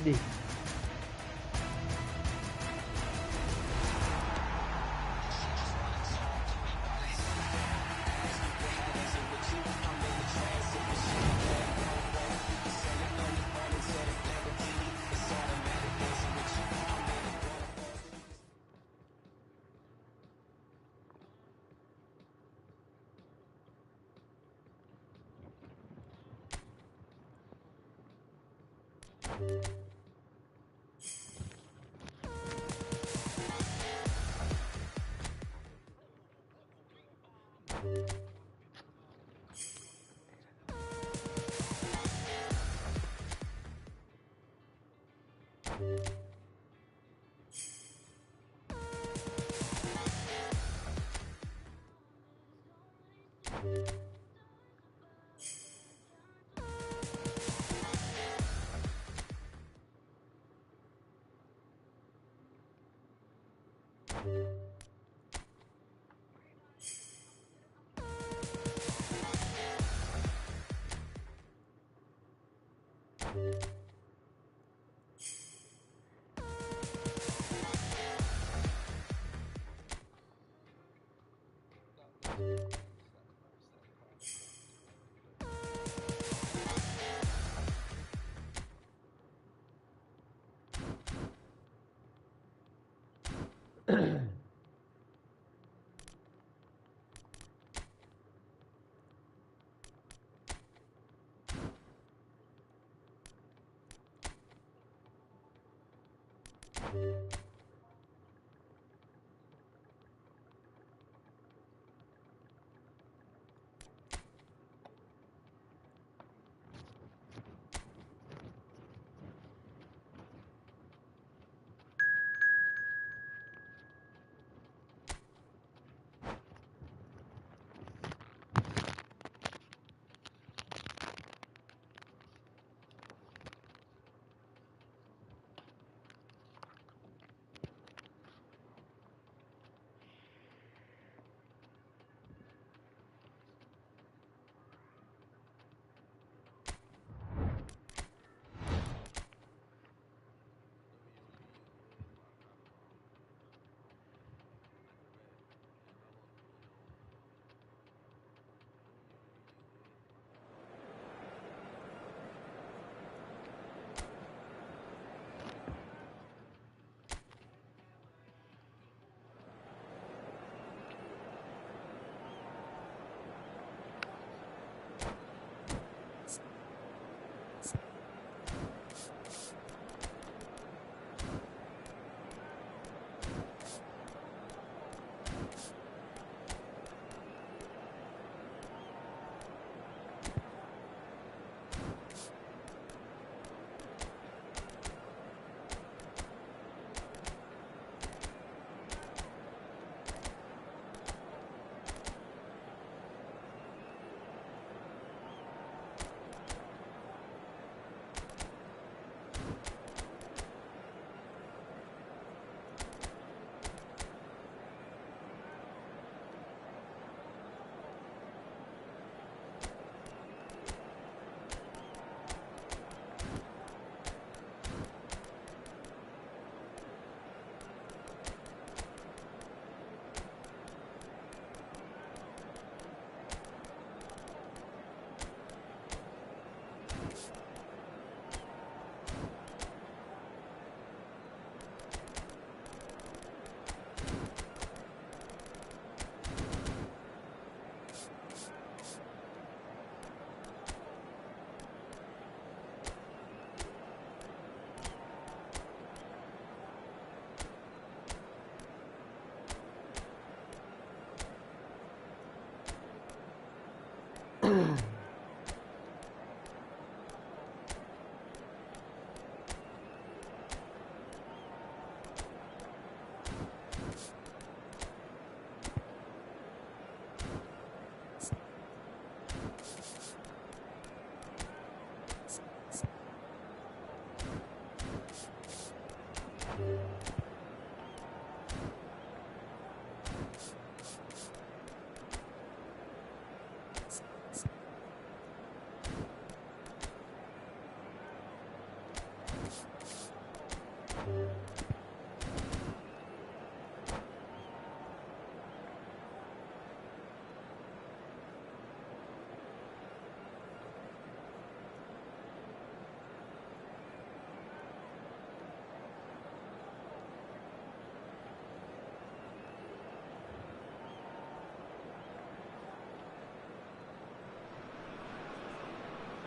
Đi.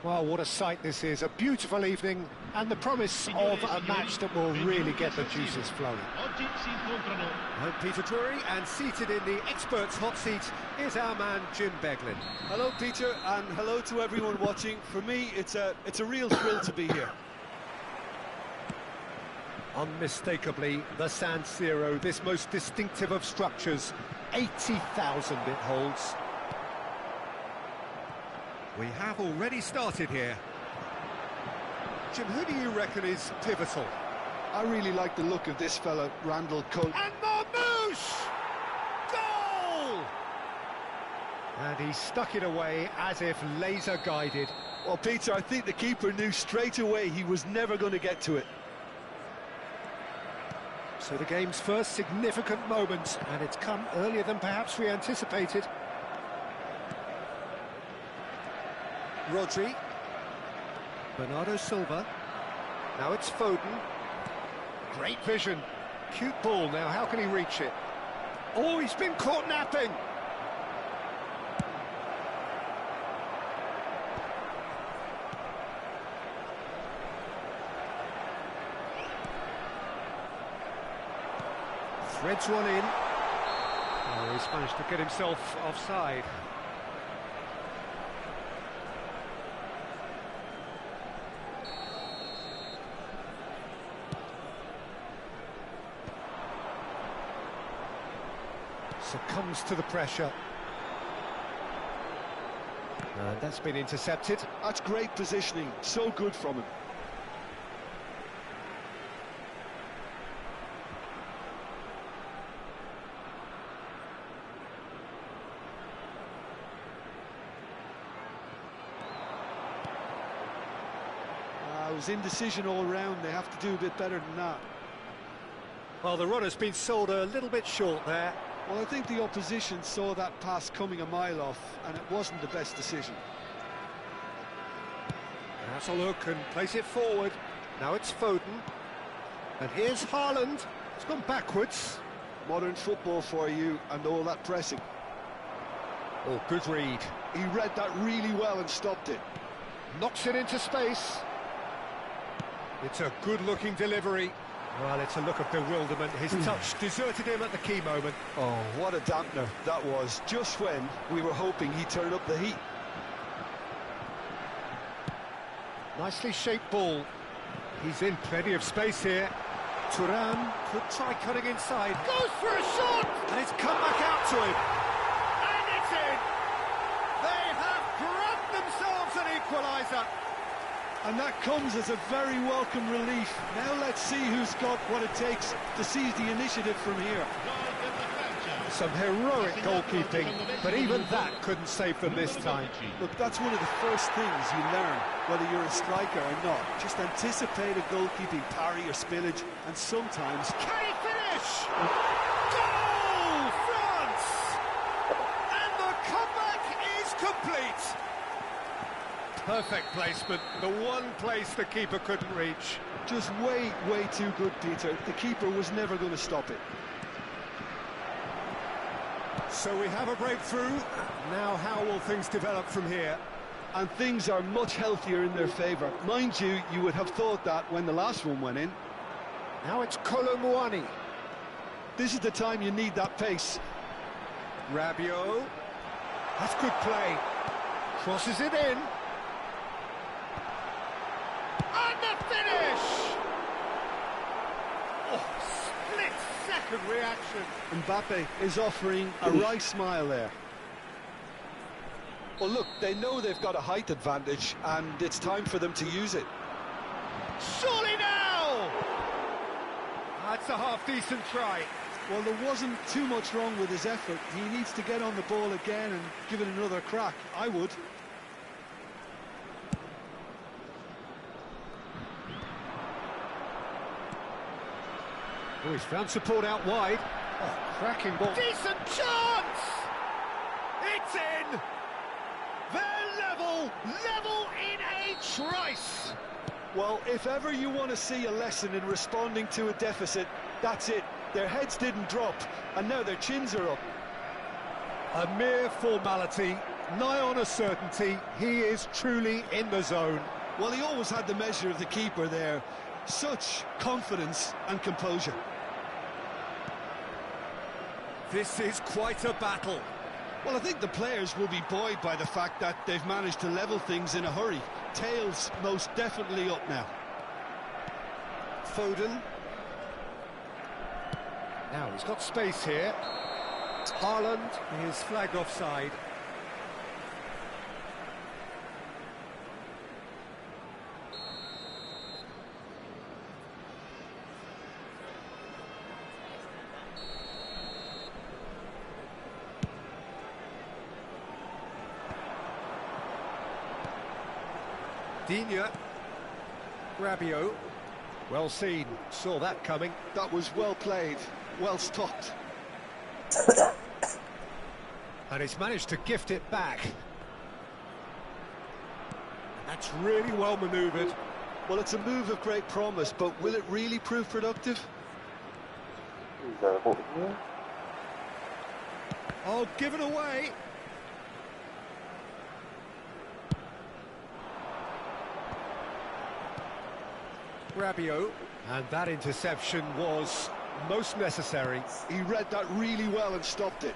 Well, what a sight this is. A beautiful evening and the promise of a match that will really get the juices flowing. I'm Peter Drury, and seated in the experts' hot seat is our man Jim Beglin. Hello, Peter, and hello to everyone watching. For me, it's a real thrill to be here. Unmistakably, the San Siro, this most distinctive of structures, 80,000 it holds. We have already started here. Jim, who do you reckon is pivotal? I really like the look of this fella, Randall Cole. And Marmoush! Goal! And he stuck it away as if laser-guided. Well, Peter, I think the keeper knew straight away he was never going to get to it. So the game's first significant moment, and it's come earlier than perhaps we anticipated. Rodri, Bernardo Silva, now it's Foden, great vision, cute ball, now how can he reach it? Oh, he's been caught napping! Threads one in, oh, he's managed to get himself offside. Succumbs to the pressure. And that's been intercepted. That's great positioning, so good from him. It was indecision all round. They have to do a bit better than that. Well, the runner's been sold a little bit short there. Well, I think the opposition saw that pass coming a mile off, and it wasn't the best decision. That's a look and place it forward. Now it's Foden. And here's Haaland. It's gone backwards. Modern football for you, and all that pressing. Oh, good read. He read that really well and stopped it. Knocks it into space. It's a good-looking delivery. Well, it's a look of bewilderment. His touch deserted him at the key moment. Oh, what a dampener that was, just when we were hoping he'd turn up the heat. Nicely shaped ball. He's in plenty of space here. Thuram could try cutting inside. Goes for a shot! And it's come back out to him. And it's in! They have grabbed themselves an equaliser. And that comes as a very welcome relief. Now let's see who's got what it takes to seize the initiative from here. Some heroic goalkeeping, but even that couldn't save them this time. Look, that's one of the first things you learn, whether you're a striker or not. Just anticipate a goalkeeping parry or spillage, and sometimes... Can he finish? Goal, France! And the comeback is complete. Perfect placement, the one place the keeper couldn't reach. Just way too good, Peter. The keeper was never going to stop it. So we have a breakthrough. Now how will things develop from here? And things are much healthier in their favour. Mind you, you would have thought that when the last one went in. Now it's Kolo Muani. This is the time you need that pace. Rabiot. That's good play. Crosses it in. And the finish! Oh, split-second reaction. Mbappe is offering a wry smile there. Well, look, they know they've got a height advantage, and it's time for them to use it. Surely now! That's a half-decent try. Well, there wasn't too much wrong with his effort. He needs to get on the ball again and give it another crack. I would. Oh, he's found support out wide. Oh, cracking ball. Decent chance! It's in! They're level in a trice! Well, if ever you want to see a lesson in responding to a deficit, that's it. Their heads didn't drop, and now their chins are up. A mere formality, nigh on a certainty. He is truly in the zone. Well, he always had the measure of the keeper there. Such confidence and composure. This is quite a battle. Well, I think the players will be buoyed by the fact that they've managed to level things in a hurry. Tails most definitely up now. Foden. Now he's got space here. Haaland is flagged offside. Digne. Rabiot. Well seen, saw that coming. That was well played, well stopped. And he's managed to gift it back. That's really well manoeuvred. Well, it's a move of great promise, but will it really prove productive? Oh, given away. Rabiot, and that interception was most necessary. He read that really well and stopped it.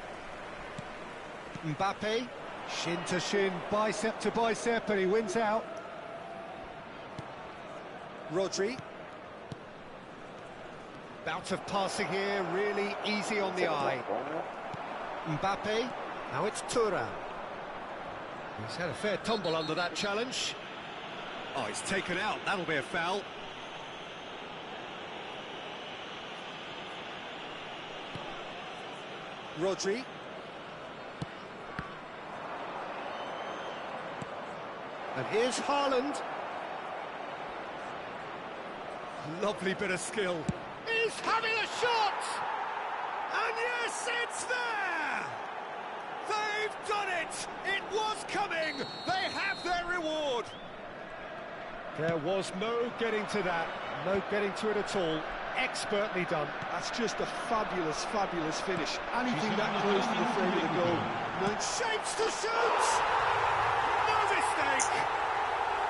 Mbappe, shin to shin, bicep to bicep, and he wins out. Rodri. Bout of passing here, really easy on the eye. Mbappe, now it's Thuram. He's had a fair tumble under that challenge. Oh, he's taken out, that'll be a foul. Rodri. And here's Haaland. Lovely bit of skill. He's having a shot! And yes, it's there! They've done it! It was coming! They have their reward! There was no getting to that. No getting to it at all. Expertly done. That's just a fabulous, fabulous finish. Anything that close to the frame of the goal. Nice shapes to shoot! No mistake!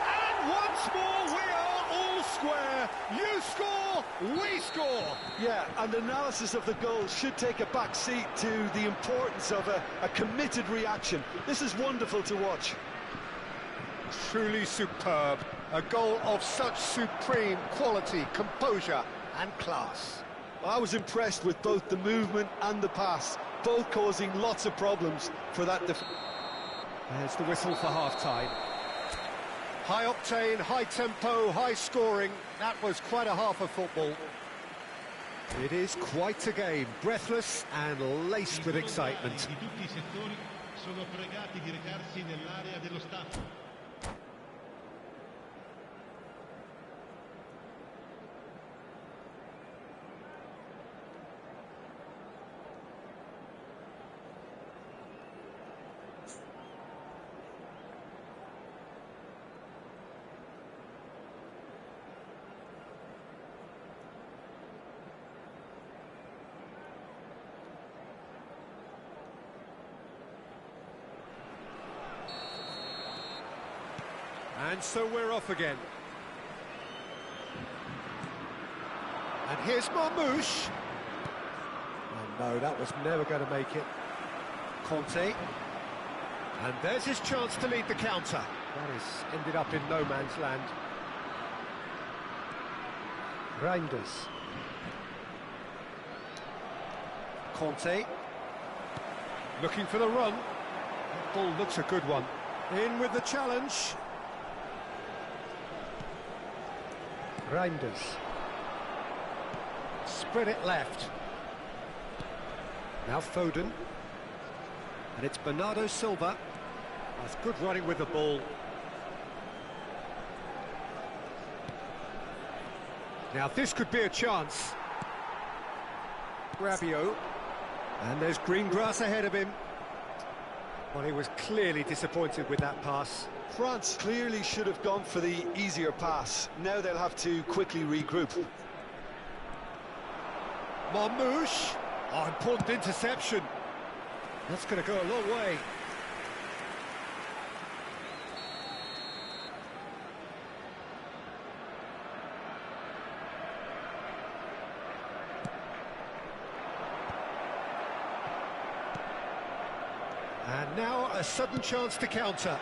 And once more we are all square. You score, we score. Yeah, and analysis of the goal should take a back seat to the importance of a committed reaction. This is wonderful to watch. Truly superb. A goal of such supreme quality, composure and class. I was impressed with both the movement and the pass, both causing lots of problems for that There's the whistle for half-time. High octane, high tempo, high scoring. That was quite a half of football. It is quite a game, breathless and laced with excitement. And so we're off again. And here's Marmoush. Oh no, that was never going to make it. Conte. And there's his chance to lead the counter. That has ended up in no man's land. Reinders. Conte. Looking for the run. That ball looks a good one. In with the challenge. Reinders. Spread it left. Now Foden. And it's Bernardo Silva. That's good running with the ball. Now this could be a chance. Rabiot. And there's green grass ahead of him. Well, he was clearly disappointed with that pass. France clearly should have gone for the easier pass. Now they'll have to quickly regroup. Marmoush. Oh, important interception. That's going to go a long way. And now a sudden chance to counter.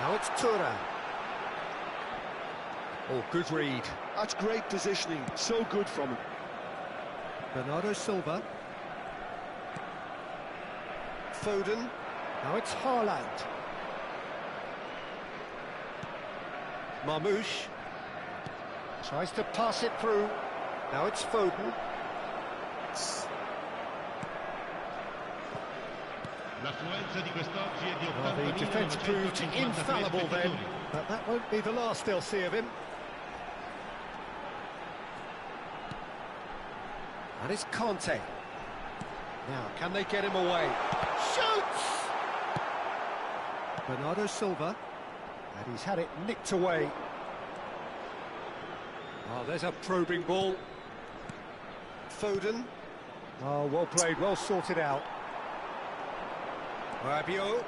Now it's Thuram. Oh, good read. That's great positioning, so good from him. Bernardo Silva. Foden. Now it's Haaland. Marmoush. Tries to pass it through. Now it's Foden. Well, the defence proved infallible then, but that won't be the last they'll see of him. And it's Conte. Now, can they get him away? Shoots! Bernardo Silva. And he's had it nicked away. Oh, there's a probing ball. Foden. Oh, well played, well sorted out. Rabiot.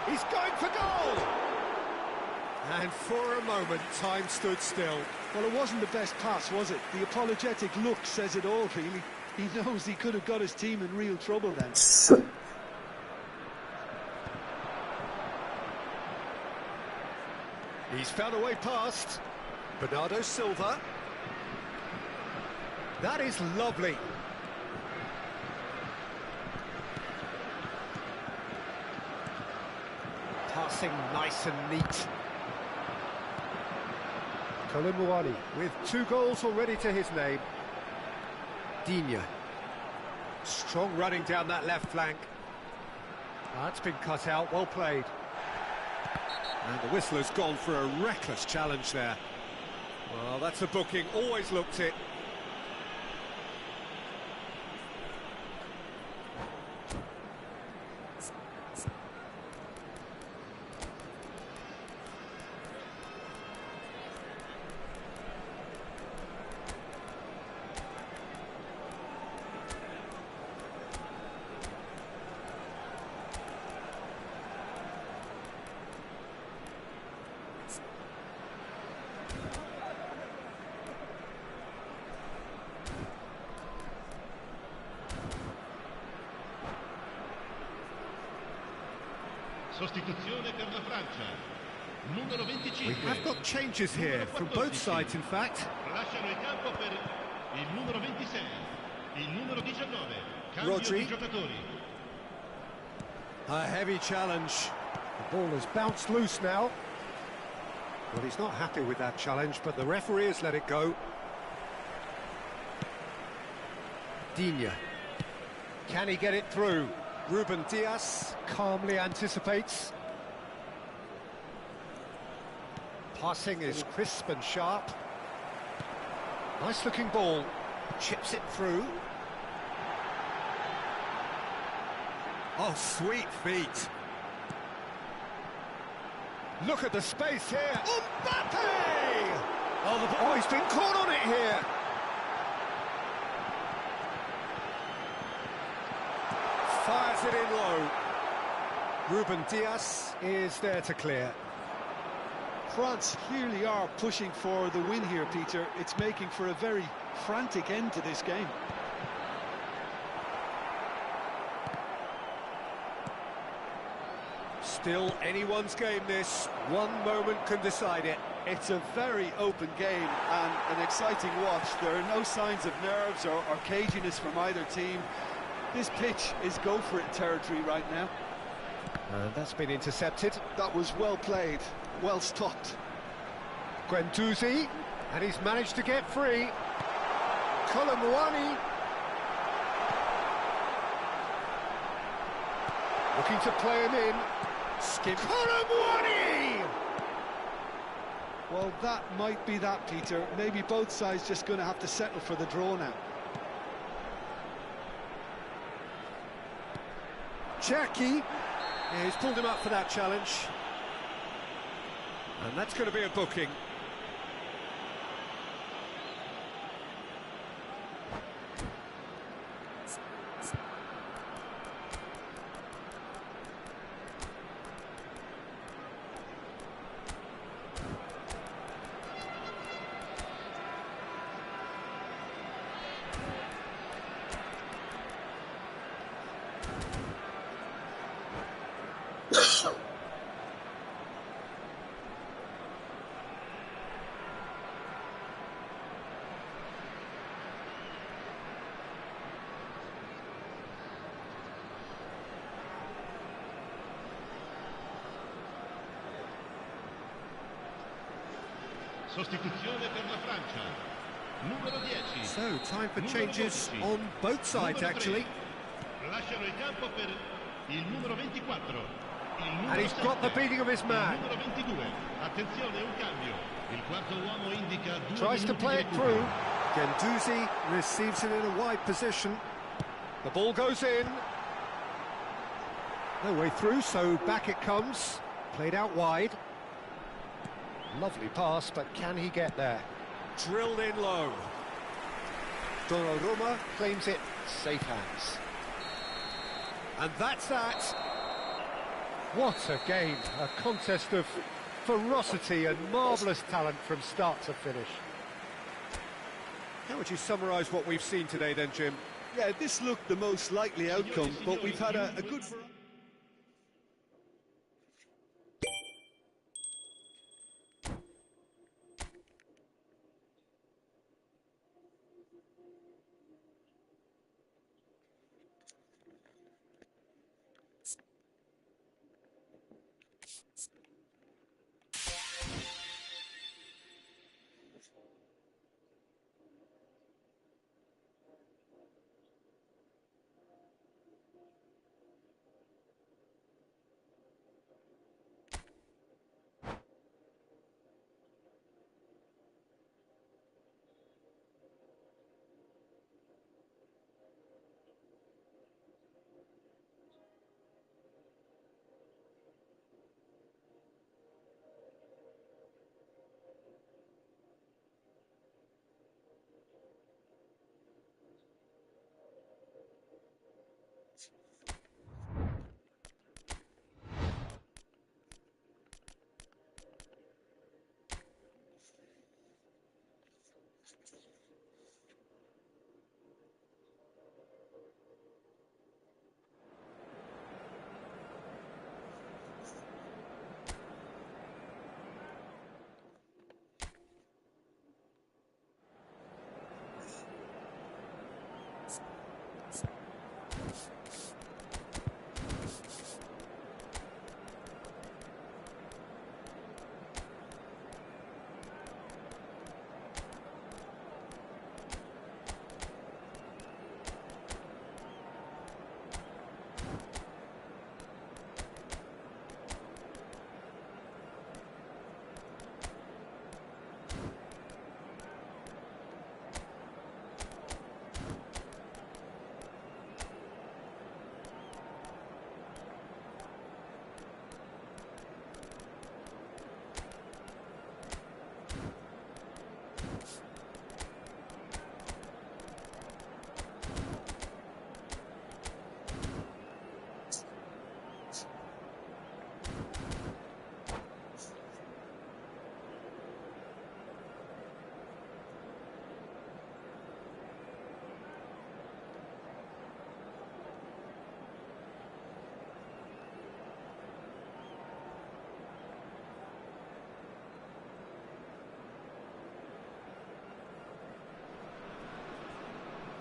He's going for goal! And for a moment, time stood still. Well, it wasn't the best pass, was it? The apologetic look says it all, really. He knows he could have got his team in real trouble then. He's found a way past. Bernardo Silva. That is lovely. Passing nice and neat. Koulibaly with 2 goals already to his name. Digne. Strong running down that left flank. That's been cut out, well played. And the whistle has gone for a reckless challenge there. Well, that's a booking, always looked it. Sostituzione per la Francia. Numero 25. We have got changes here from both sides, in fact. Lasciano il campo per il numero 26, il numero 19. Cambio di giocatori. A heavy challenge. The ball has bounced loose now. Well, he's not happy with that challenge, but the referee has let it go. Digne. Can he get it through? Ruben Dias calmly anticipates. Passing is crisp and sharp. Nice looking ball. Chips it through. Oh, sweet feet. Look at the space here. Mbappe! Oh, he's been caught on it here. Fires it in low. Ruben Dias is there to clear. France clearly are pushing for the win here, Peter. It's making for a very frantic end to this game. Still anyone's game, this. One moment can decide it. It's a very open game and an exciting watch. There are no signs of nerves or caginess from either team. This pitch is go-for-it territory right now. And that's been intercepted. That was well played, well stopped. Guendouzi, and he's managed to get free. Colomwani. Looking to play him in. Skip. Colomwani! Well, that might be that, Peter. Maybe both sides just going to have to settle for the draw now. Cherki. Yeah, he's pulled him up for that challenge. And that's going to be a booking. Sostituzione per la Francia. Numero 10. So, time for Numero changes 12. on both sides, Numero actually. 3. Lasciano il campo per il numero 24. Il numero And he's got the 7. beating of his man. Il numero 22. Attenzione, un cambio. Il quarto uomo indica 2 Tries to minuti play di it recupero. through. Guendouzi receives it in a wide position. The ball goes in. No way through, so back it comes. Played out wide. Lovely pass, but can he get there? Drilled in low. Donnarumma claims it. Safe hands. And that's that. What a game. A contest of ferocity and marvellous talent from start to finish. How would you summarise what we've seen today then, Jim? Yeah, this looked the most likely outcome, but we've had a good...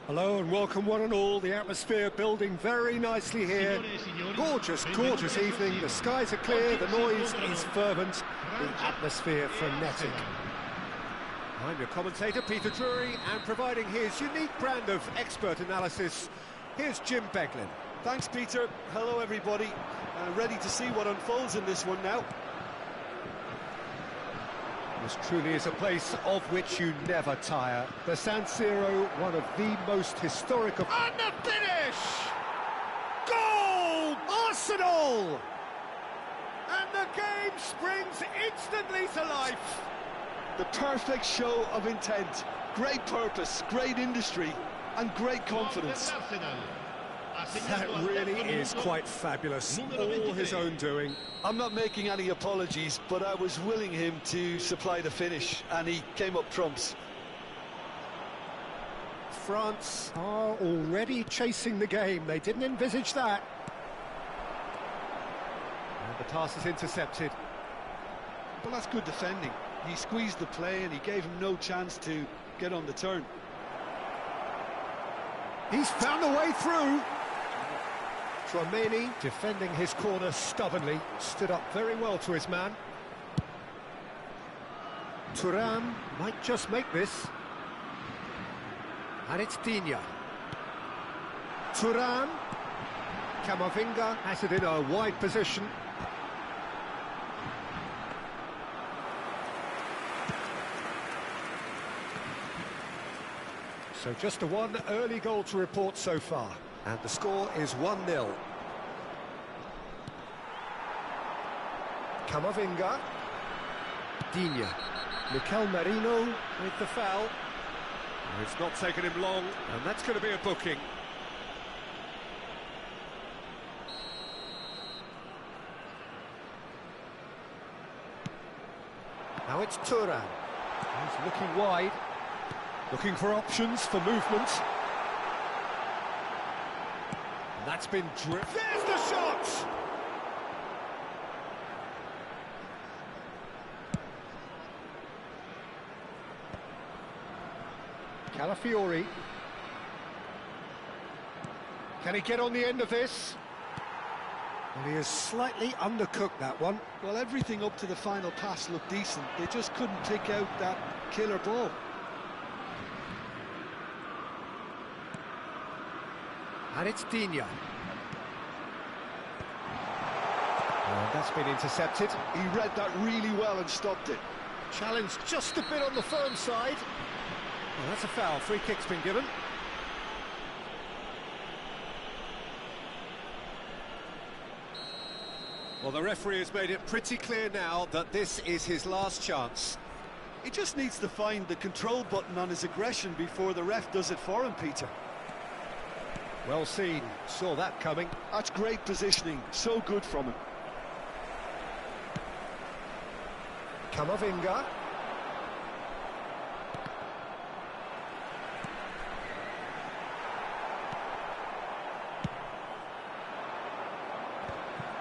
Hello and welcome one and all. The atmosphere building very nicely here. Gorgeous, gorgeous evening. The skies are clear, the noise is fervent, the atmosphere frenetic. I'm your commentator, Peter Drury, and providing his unique brand of expert analysis, here's Jim Beglin. Thanks, Peter. Hello, everybody. Ready to see what unfolds in this one now. This truly is a place of which you never tire. The San Siro, one of the most historic of... And the finish! Goal! Arsenal! And the game springs instantly to life. The perfect show of intent. Great purpose, great industry, and great confidence. That really is quite fabulous, all his own doing. I'm not making any apologies, but I was willing him to supply the finish, and he came up trumps. France are already chasing the game. They didn't envisage that. And the pass is intercepted. Well, that's good defending. He squeezed the play and he gave him no chance to get on the turn. He's found a way through. Tchouaméni, defending his corner stubbornly, stood up very well to his man. Thuram might just make this. And it's Digne. Thuram. Camavinga has it in a wide position. So just a one early goal to report so far. And the score is 1-0. Camavinga. Digne. Mikel Merino with the foul. It's not taken him long, and that's going to be a booking. Now it's Thuram. He's looking wide. Looking for options for movement. And that's been driven. There's the shot! Calafiori. Can he get on the end of this? Well, he has slightly undercooked that one. Well, everything up to the final pass looked decent. They just couldn't pick out that killer ball. And it's Digne. And that's been intercepted. He read that really well and stopped it. Challenged just a bit on the firm side. Well, that's a foul. Free kick's been given. Well, the referee has made it pretty clear now that this is his last chance. He just needs to find the control button on his aggression before the ref does it for him, Peter. Well seen, saw that coming. That's great positioning, so good from him. Camavinga.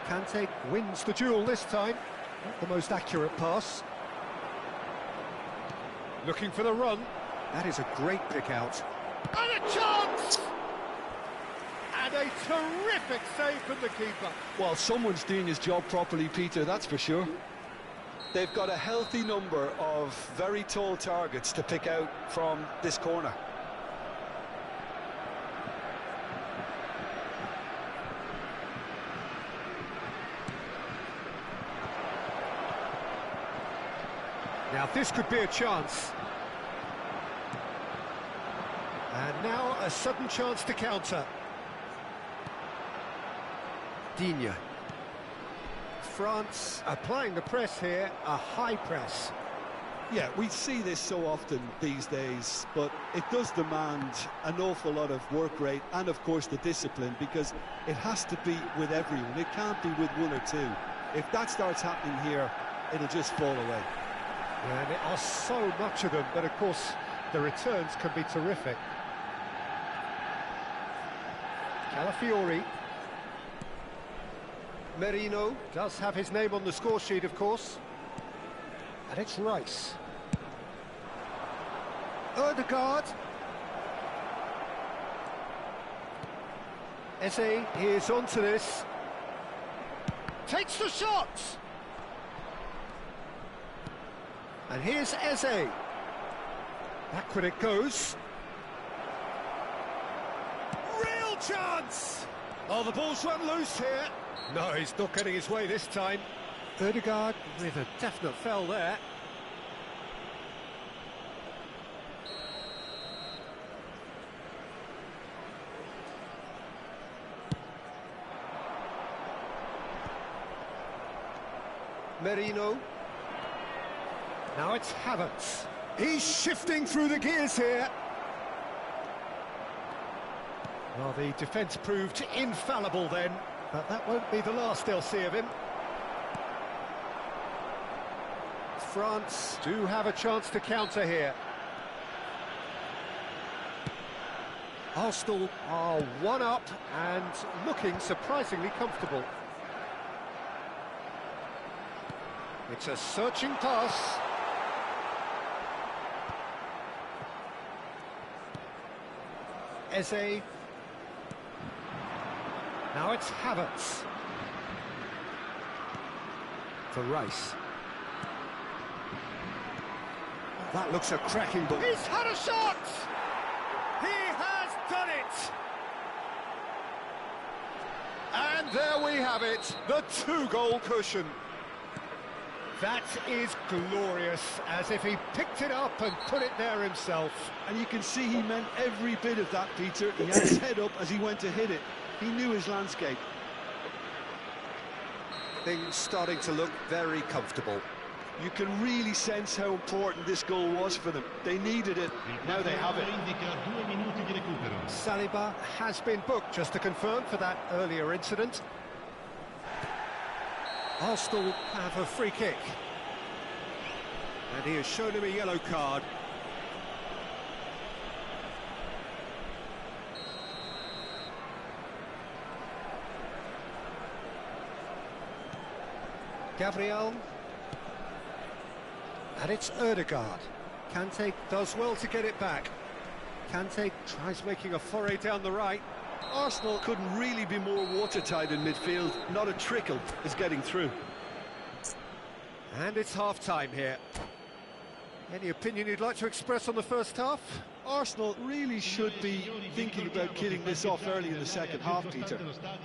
Kante wins the duel this time. Not the most accurate pass. Looking for the run. That is a great pick out. And a chance! And a terrific save from the keeper. Well, someone's doing his job properly, Peter, that's for sure. They've got a healthy number of very tall targets to pick out from this corner. Now this could be a chance. And now a sudden chance to counter. Digne. France applying the press here, a high press. Yeah, we see this so often these days, but it does demand an awful lot of work rate and, of course, the discipline, because it has to be with everyone. It can't be with one or two. If that starts happening here, it'll just fall away. And there are so much of them, but, of course, the returns can be terrific. Calafiori. Merino does have his name on the score sheet, of course. And it's Rice. Ødegaard. Eze, he is onto this. Takes the shot! And here's Eze. Backward it goes. Real chance! Oh, the ball's run loose here. No, he's not getting his way this time. Ødegaard with a definite foul there. Merino. Now it's Havertz. He's shifting through the gears here. Well, the defence proved infallible then, but that won't be the last they'll see of him. France do have a chance to counter here. Arsenal are one up and looking surprisingly comfortable. It's a searching pass. Eze. Now it's Havertz. For Rice. That looks a cracking ball. He's had a shot! He has done it! And there we have it, the two-goal cushion. That is glorious, as if he picked it up and put it there himself. And you can see he meant every bit of that, Peter. He had his head up as he went to hit it. He knew his landscape. Things starting to look very comfortable. You can really sense how important this goal was for them. They needed it, now they have it. Saliba has been booked, just to confirm, for that earlier incident. Arsenal have a free kick. And he has shown him a yellow card. Gabriel. And it's Ødegaard. Kante does well to get it back. Kante tries making a foray down the right. Arsenal couldn't really be more watertight in midfield. Not a trickle is getting through. And it's half-time here. Any opinion you'd like to express on the first half? Arsenal really should be thinking about killing this off early in the second half, Peter.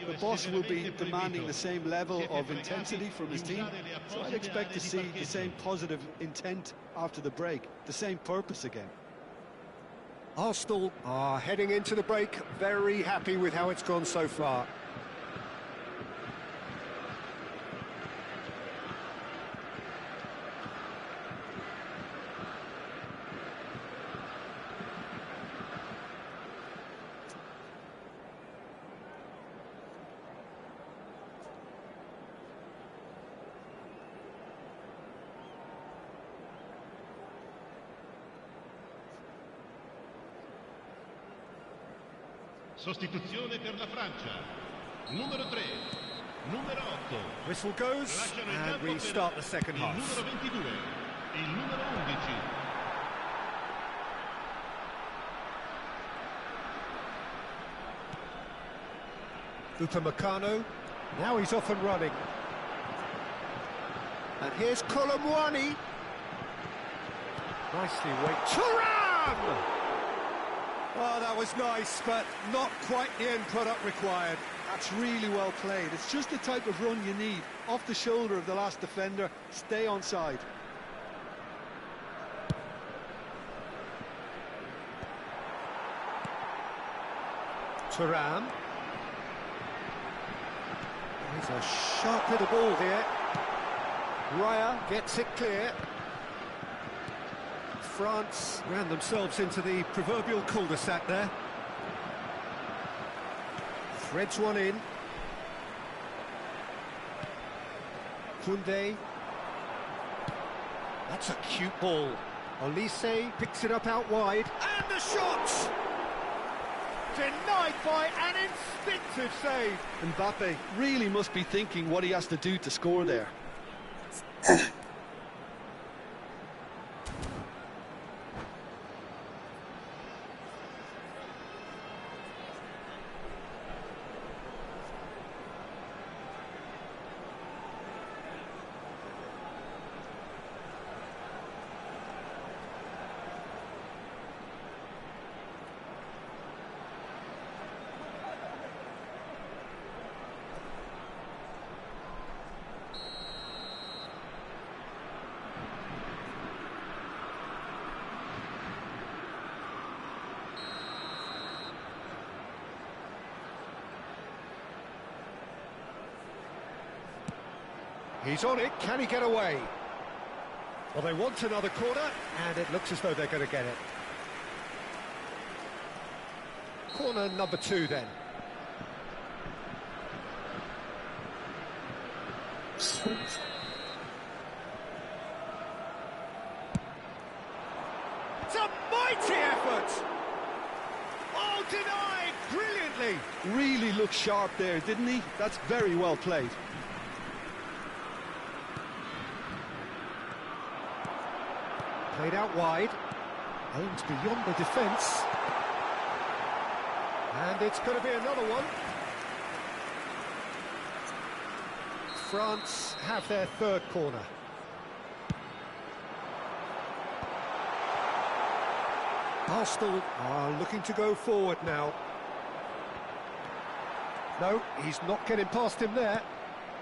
The boss will be demanding the same level of intensity from his team, so I'd expect to see the same positive intent after the break, the same purpose again. Arsenal are heading into the break very happy with how it's gone so far. Sostituzione per la Francia. Numero 3, numero 8. Whistle goes, and we start the second half. Il numero 22, il numero 11. Upamecano, now he's off and running. And here's Colomwani. Nicely weighted. Thuram! Oh, that was nice, but not quite the end product required. That's really well played. It's just the type of run you need. Off the shoulder of the last defender, stay onside. Thuram. There's a sharp little ball here. Raya gets it clear. France ran themselves into the proverbial cul-de-sac there. Threads one in. Koundé. That's a cute ball. Olise picks it up out wide. And the shot! Denied by an instinctive save. Mbappe really must be thinking what he has to do to score there. He's on it, can he get away? Well, they want another corner, and it looks as though they're going to get it. Corner number 2 then. It's a mighty effort! Oh, denied brilliantly! Really looked sharp there, didn't he? That's very well played. Played out wide, aimed beyond the defence. And it's going to be another one. France have their 3rd corner. Arsenal are looking to go forward now. No, he's not getting past him there.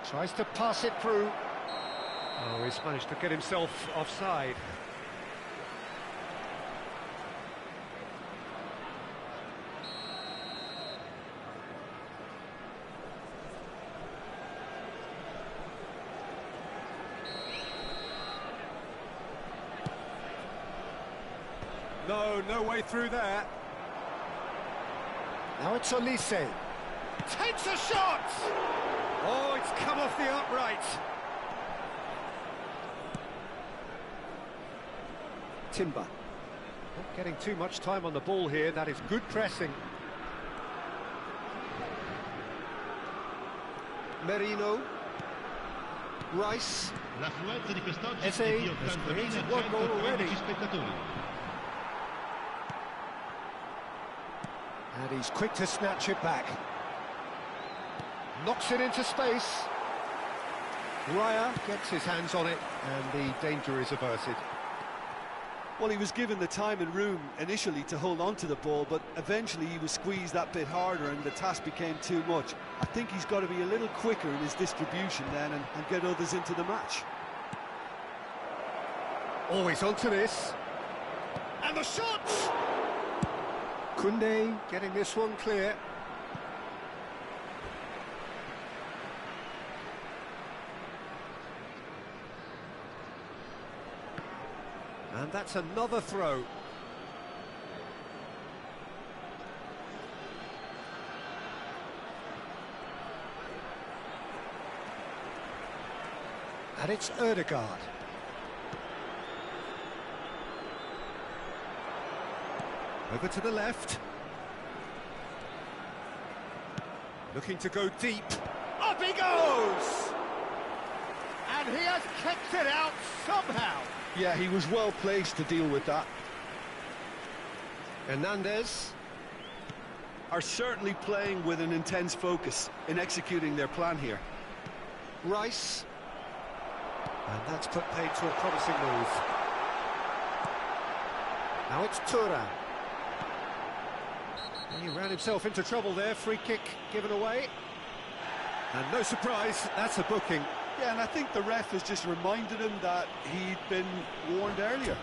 Tries to pass it through. Oh, he's managed to get himself offside. No way through there. Now it's Olise. Takes a shot! Oh, it's come off the upright. Timber. Not getting too much time on the ball here. That is good pressing. Merino. Rice. L'affluenza di quest'oggi Eze è di has created one goal 80.15 already. spettatori. And he's quick to snatch it back. Knocks it into space. Raya gets his hands on it, and the danger is averted. Well, he was given the time and room initially to hold on to the ball, but eventually he was squeezed that bit harder and the task became too much. I think he's got to be a little quicker in his distribution then and get others into the match. Always onto this. And the shot! Koundé getting this one clear. And that's another throw. And it's Ødegaard. Over to the left. Looking to go deep. Up he goes! And he has kicked it out somehow. Yeah, he was well placed to deal with that. Hernandez. Are certainly playing with an intense focus in executing their plan here. Rice. And that's put paid to a promising move. Now it's Thuram. He ran himself into trouble there, free kick given away. And no surprise, that's a booking. Yeah, and I think the ref has just reminded him that he'd been warned earlier.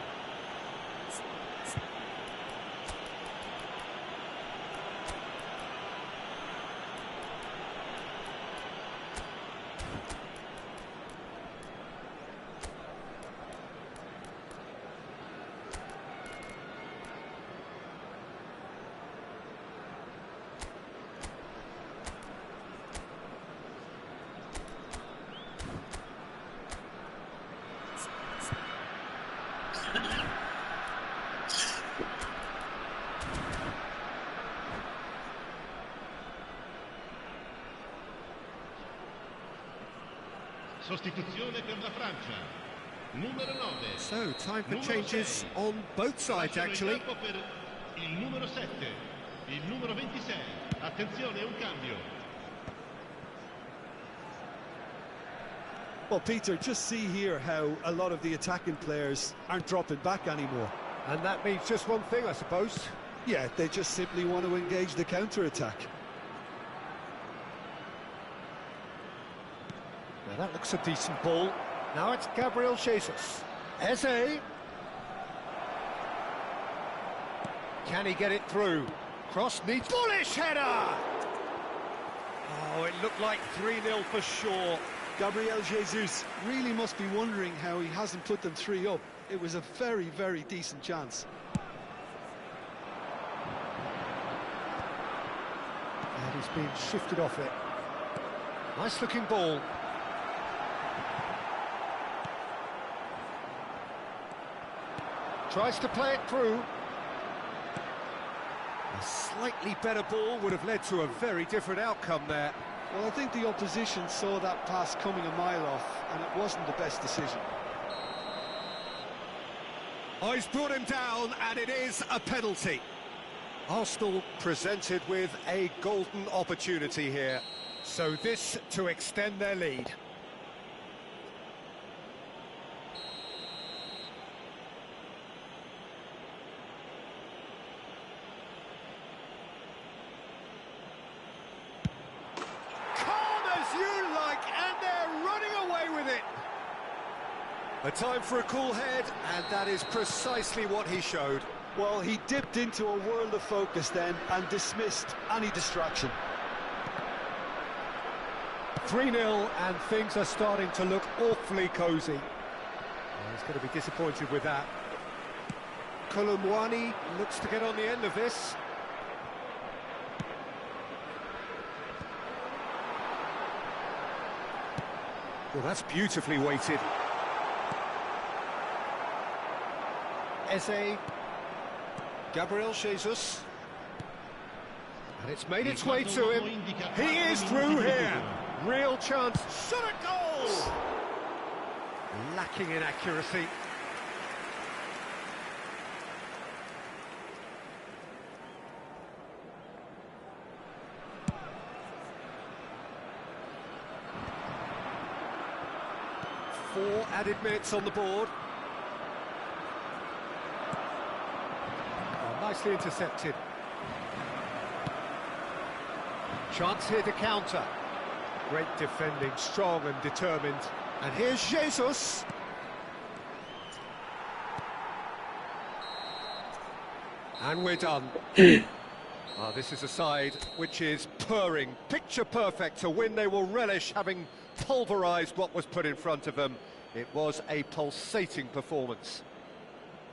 Sostituzione per la Francia. Numero 9. So, time for Numero changes 6. on both sides, Lasciano il actually. campo per il numero 7, il numero 26. Attenzione, un cambio. Well, Peter, just see here how a lot of the attacking players aren't dropping back anymore. And that means just one thing, I suppose. Yeah, they just simply want to engage the counter-attack. Now that looks a decent ball. Now it's Gabriel Jesus. Eze. Can he get it through? Cross needs... Bullish header! Oh, it looked like 3-0 for sure. Gabriel Jesus really must be wondering how he hasn't put them 3 up. It was a very, very decent chance. And he's been shifted off it. Nice looking ball. Tries to play it through. A slightly better ball would have led to a very different outcome there. Well, I think the opposition saw that pass coming a mile off, and it wasn't the best decision. Oh, he's brought him down, and it is a penalty. Arsenal presented with a golden opportunity here. So this to extend their lead. A time for a cool head, and that is precisely what he showed. Well, he dipped into a world of focus then and dismissed any distraction. 3-0, and things are starting to look awfully cosy. He's going to be disappointed with that. Kolomwani looks to get on the end of this. Well, that's beautifully weighted. Eze, Gabriel Jesus, and it's made its way to him. He is through here. Real chance. Shot a goal! Lacking in accuracy. Four added minutes on the board. Nicely intercepted. Chance here to counter. Great defending, strong and determined. And here's Jesus. And we're done. This is a side which is purring, picture perfect. To win, they will relish having pulverised what was put in front of them. It was a pulsating performance.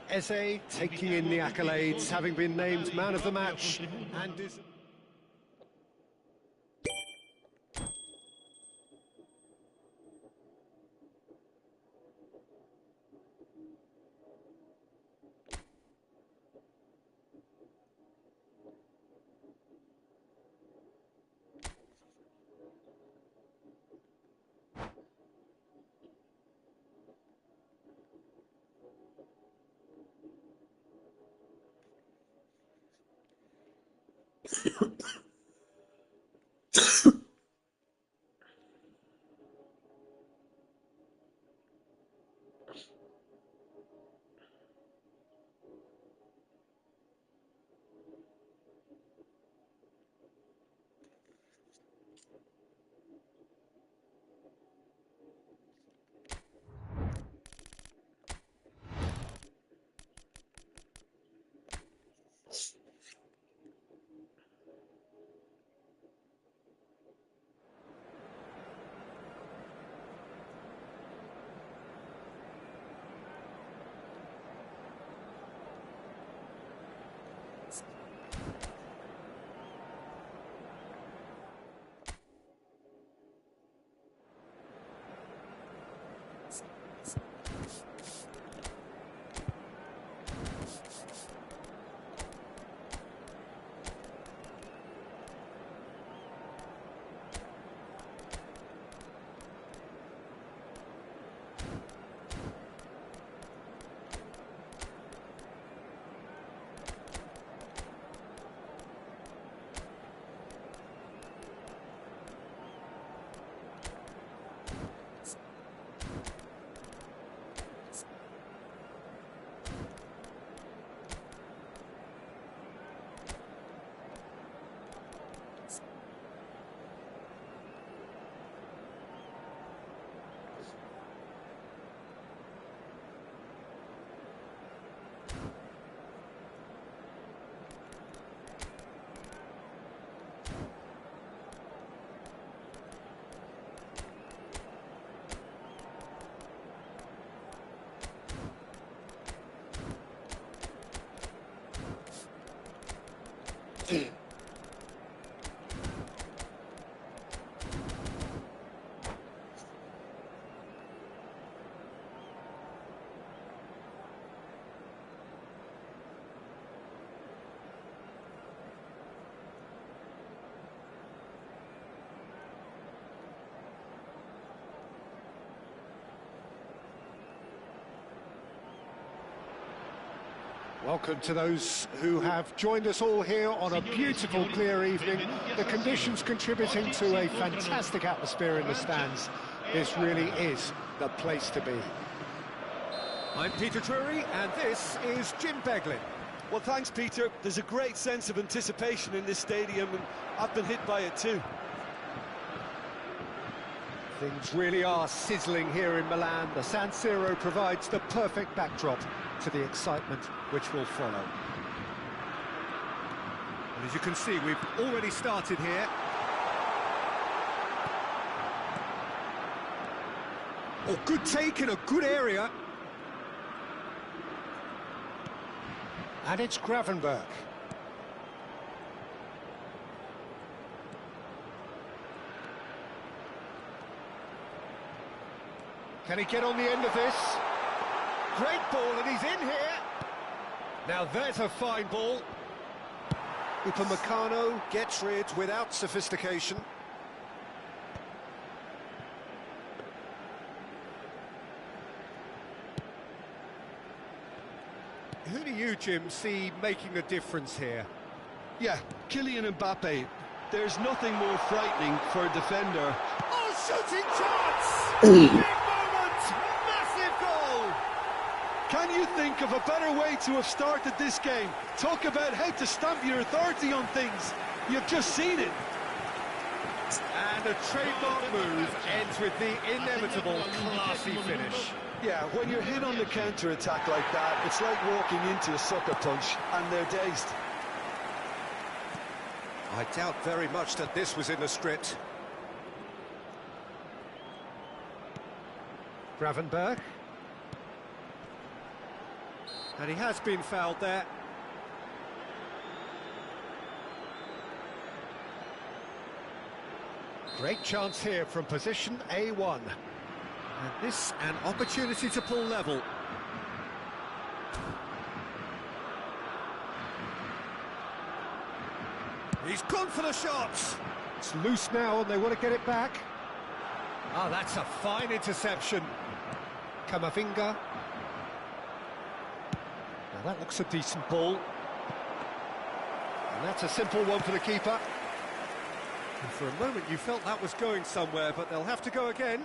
Eze taking in the accolades, having been named man of the match, and is... Welcome to those who have joined us all here on a beautiful, clear evening. The conditions contributing to a fantastic atmosphere in the stands. This really is the place to be. I'm Peter Drury, and this is Jim Beglin. Well, thanks, Peter. There's a great sense of anticipation in this stadium, and I've been hit by it too. Things really are sizzling here in Milan. The San Siro provides the perfect backdrop to the excitement which will follow. And as you can see, we've already started here. Oh, good take in a good area. And it's Gravenberch. Can he get on the end of this? Great ball, and he's in here. Now there's a fine ball. Upamecano gets rid without sophistication. Who do you, Jim, see making a difference here? Yeah, Kylian Mbappe. There's nothing more frightening for a defender. Oh, shooting chance! Big moment! Massive goal! Can you think of a better way to have started this game? Talk about how to stamp your authority on things. You've just seen it. And a trademark move ends with the inevitable classy finish. Yeah, when you're hit on the counter-attack like that, it's like walking into a sucker punch, and they're dazed. I doubt very much that this was in the script. Gravenberch. And he has been fouled there. Great chance here from position A1. And this, an opportunity to pull level. He's gone for the shots. It's loose now and they want to get it back. Ah, that's a fine interception. Camavinga. Now that looks a decent ball. And that's a simple one for the keeper. And for a moment you felt that was going somewhere, but they'll have to go again.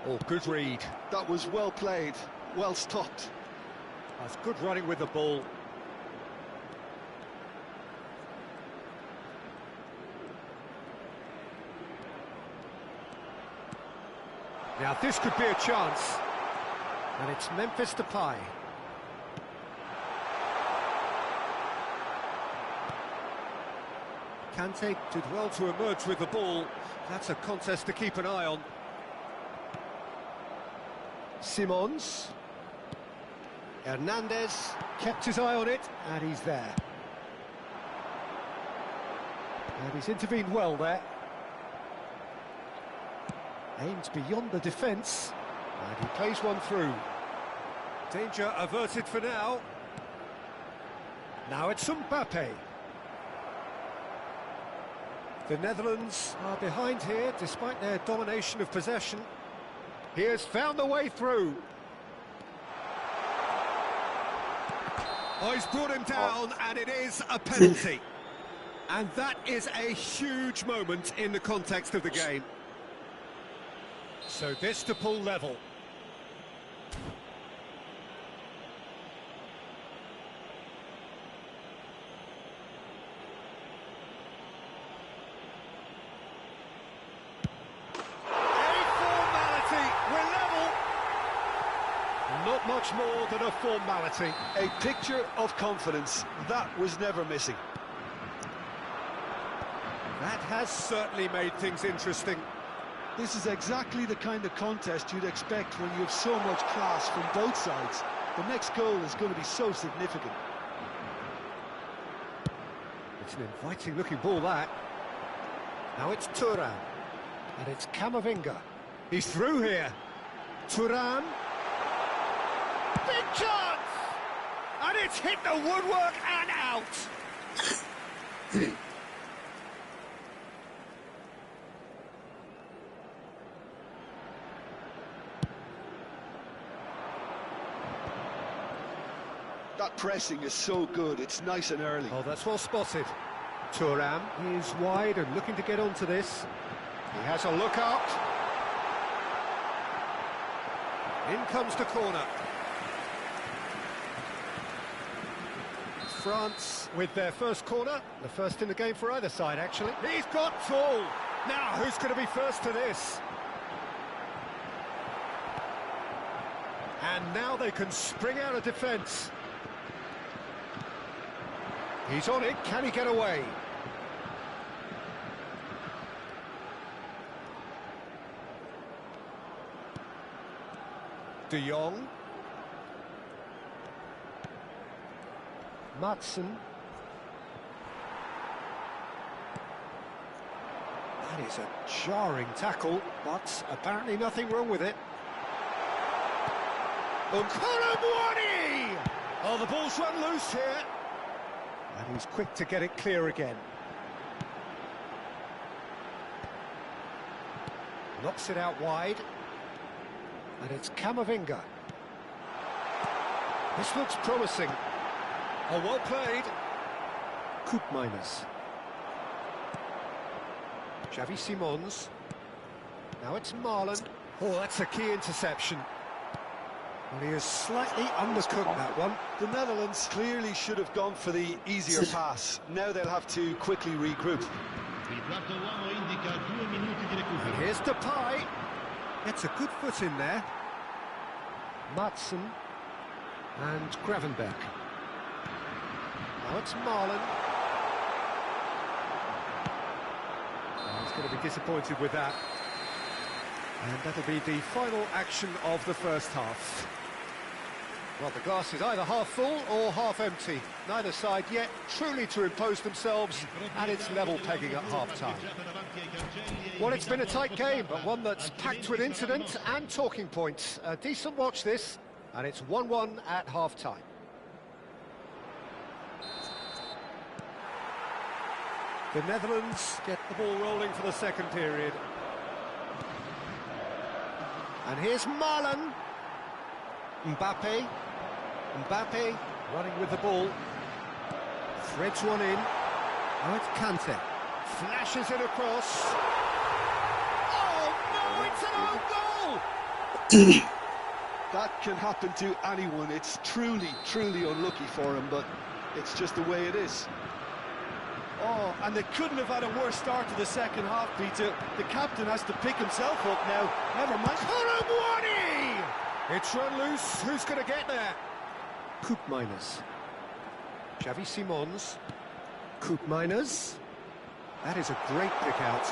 Oh, good read. That was well played, well stopped. That's good running with the ball. Now this could be a chance. And it's Memphis Depay. Kante did well to emerge with the ball. That's a contest to keep an eye on. Simons. Hernandez kept his eye on it, and he's there. And he's intervened well there. Aims beyond the defence, and he plays one through. Danger averted for now. Now it's Mbappe. The Netherlands are behind here, despite their domination of possession. He has found the way through. Oh, he's brought him down, and it is a penalty. And that is a huge moment in the context of the game. So this to pull level. Not much more than a formality. A picture of confidence. That was never missing. That has certainly made things interesting. This is exactly the kind of contest you'd expect when you have so much class from both sides. The next goal is going to be so significant. It's an inviting looking ball, that. Now it's Thuram. And it's Camavinga. He's through here. Thuram. Big chance! And it's hit the woodwork and out! That pressing is so good, it's nice and early. Oh, that's well spotted. Thuram is wide and looking to get onto this. He has a look out. In comes the corner. France with their first corner, the first in the game for either side, actually. He's got tall. Now, who's going to be first to this? And now they can spring out of defence. He's on it. Can he get away? De Jong. Maatsen. That is a jarring tackle, but apparently nothing wrong with it. Kolomwani! Oh, the ball's run loose here. And he's quick to get it clear again. Knocks it out wide. And it's Camavinga. This looks promising. Oh, well played. Koopmeiners. Xavi Simons. Now it's Marlon. Oh, that's a key interception. Well, he has slightly undercooked that one. The Netherlands clearly should have gone for the easier pass. Now they'll have to quickly regroup. And here's Depay. Gets a good foot in there. Maatsen and Gravenberch. Now it's Marlon. Oh, he's going to be disappointed with that. And that'll be the final action of the first half. Well, the glass is either half full or half empty. Neither side yet truly to impose themselves, and it's level pegging at half-time. Well, it's been a tight game, but one that's packed with incident and talking points. A decent watch this, and it's 1-1 at half-time. The Netherlands get the ball rolling for the second period. And here's Marlon. Mbappe running with the ball. Threads one in. Now it's Kante. Flashes it across. Oh no, it's an own goal! That can happen to anyone. It's truly unlucky for him, but it's just the way it is. Oh, and they couldn't have had a worse start to the second half, Peter. The captain has to pick himself up now. Never mind. Kolomwani! It's run loose. Who's going to get there? Koopmeiners. Xavi Simons. Koopmeiners. That is a great pick out.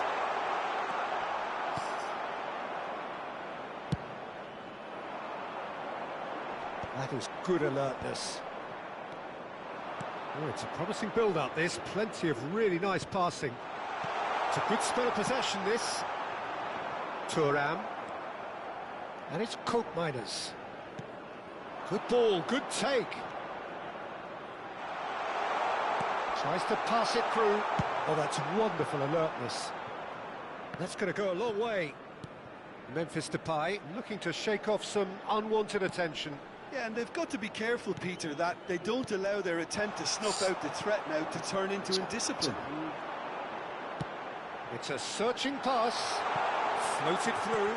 That is good alertness. Oh, it's a promising build-up, this. Plenty of really nice passing. It's a good spell of possession, this. Thuram. And it's Koopmeiners. Good ball, good take. Tries to pass it through. Oh, that's wonderful alertness. That's going to go a long way. Memphis Depay looking to shake off some unwanted attention. Yeah, and they've got to be careful, Peter, that they don't allow their attempt to snuff out the threat now to turn into indiscipline. It's a searching pass. Floated through.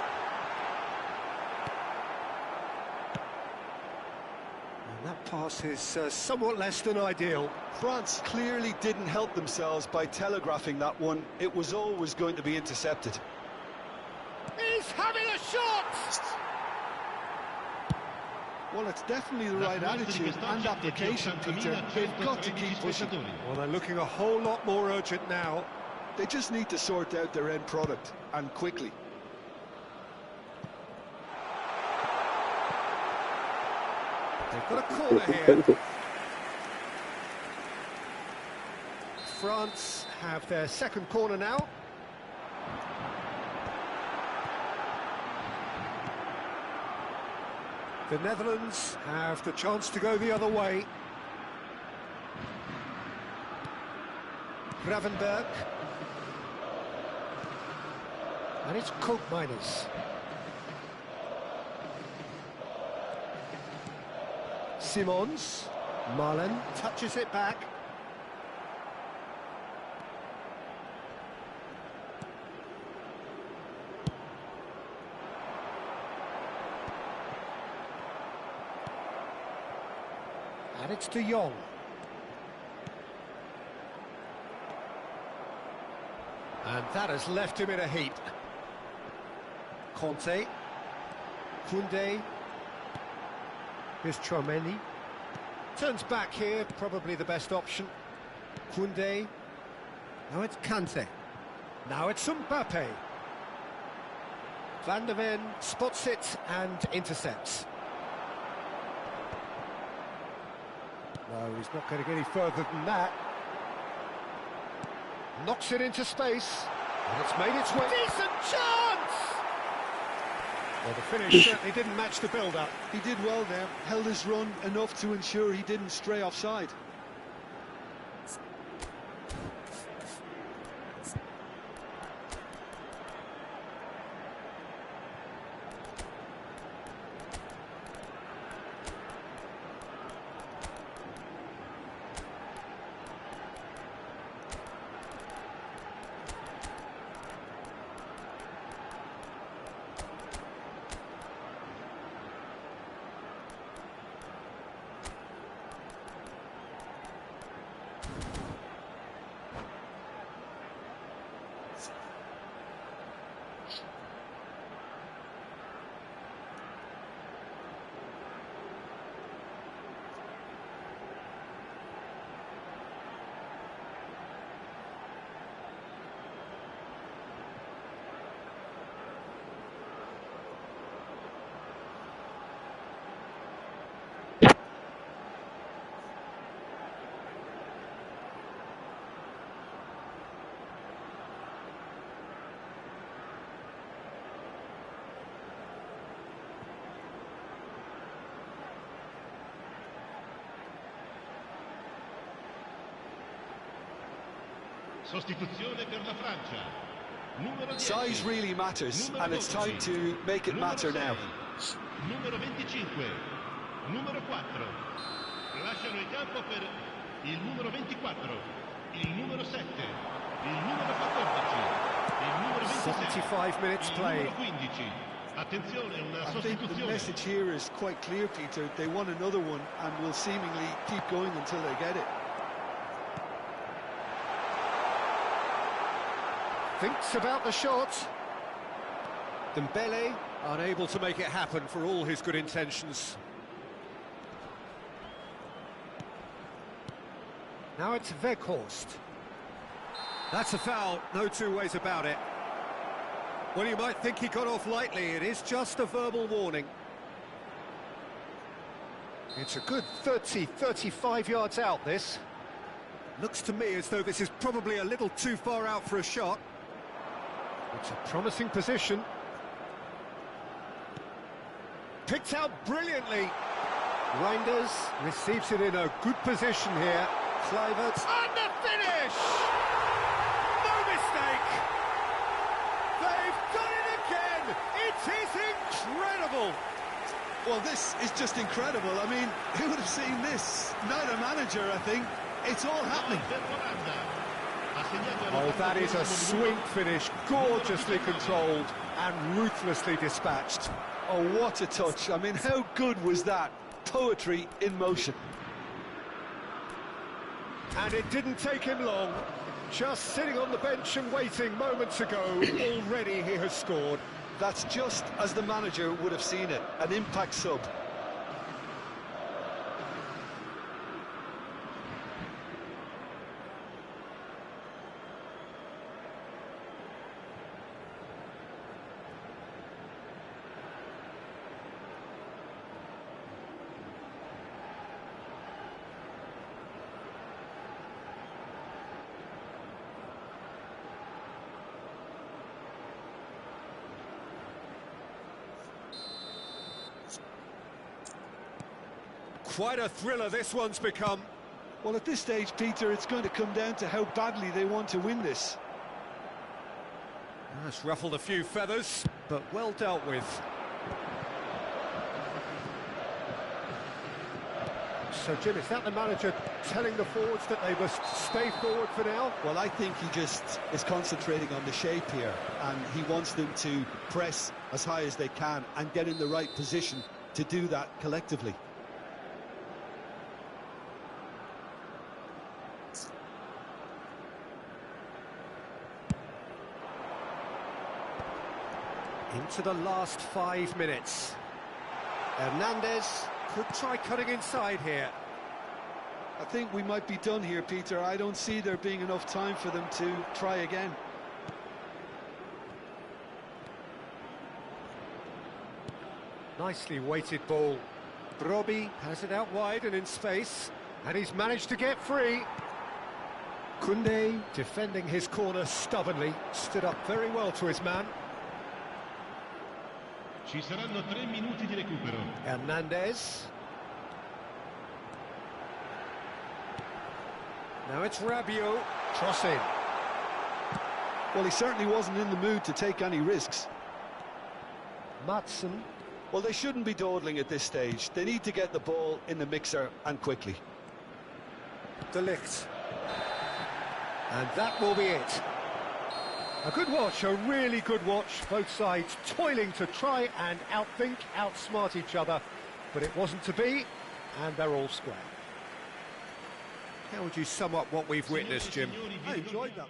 And that pass is somewhat less than ideal. France clearly didn't help themselves by telegraphing that one. It was always going to be intercepted. He's having a shot! Well, it's definitely the right attitude and application, Peter. They've got to keep pushing. Well, they're looking a whole lot more urgent now. They just need to sort out their end product, and quickly. They've got a corner here. France have their second corner now. The Netherlands have the chance to go the other way. Gravenberch. And it's Koopmeiners. Simons. Marlon touches it back. And it's De Jong. And that has left him in a heap. Conte. Koundé. Here's Tchouaméni. Turns back here, probably the best option. Koundé. Now it's Kante. Now it's Mbappe. Van der Ven spots it and intercepts. No, he's not going to get any further than that. Knocks it into space, and it's made its way. Decent chance! Well, the finish certainly didn't match the build-up. He did well there, held his run enough to ensure he didn't stray offside. Sostituzione per la Francia. Numero 10. Size really matters, and it's time to make it matter now. Numero 25. Numero 4. Lasciano il campo per il numero 24. Il numero 7. Il numero 14. Il numero 26. 75 minutes il played. numero 15. Attenzione, una I think the sostituzione. message here is quite clear, Peter. They want another one and will seemingly keep going until they get it. Thinks about the shot. Dembele unable to make it happen for all his good intentions. Now it's Weghorst. That's a foul, no two ways about it. Well, you might think he got off lightly, it is just a verbal warning. It's a good 30, 35 yards out, this. Looks to me as though this is probably a little too far out for a shot. It's a promising position. Picked out brilliantly. Reinders receives it in a good position here. Kluivert, and the finish! No mistake! They've done it again! It is incredible! Well, this is just incredible. I mean, who would have seen this? Neither manager, I think. It's all happening. Oh, that is a sweet finish, gorgeously controlled and ruthlessly dispatched. Oh, what a touch. I mean, how good was that? Poetry in motion. And it didn't take him long. Just sitting on the bench and waiting moments ago, already he has scored. That's just as the manager would have seen it, an impact sub. Quite a thriller this one's become. Well, at this stage, Peter, it's going to come down to how badly they want to win this. That's ruffled a few feathers, but well dealt with. So, Jim, is that the manager telling the forwards that they must stay forward for now? Well, I think he just is concentrating on the shape here, and he wants them to press as high as they can and get in the right position to do that collectively. Into the last 5 minutes. Hernandez could try cutting inside here. I think we might be done here, Peter. I don't see there being enough time for them to try again. Nicely weighted ball. Brobbey has it out wide and in space, and he's managed to get free. Koundé, defending his corner stubbornly, stood up very well to his man. Ci saranno 3 minuti di recupero. Hernandez. Now it's Rabiot, crossing. Well, he certainly wasn't in the mood to take any risks. Matson. Well, they shouldn't be dawdling at this stage. They need to get the ball in the mixer and quickly. De Ligt. And that will be it. A good watch, a really good watch. Both sides toiling to try and outthink, outsmart each other. But it wasn't to be, and they're all square. How would you sum up what we've witnessed, Jim? I enjoyed that.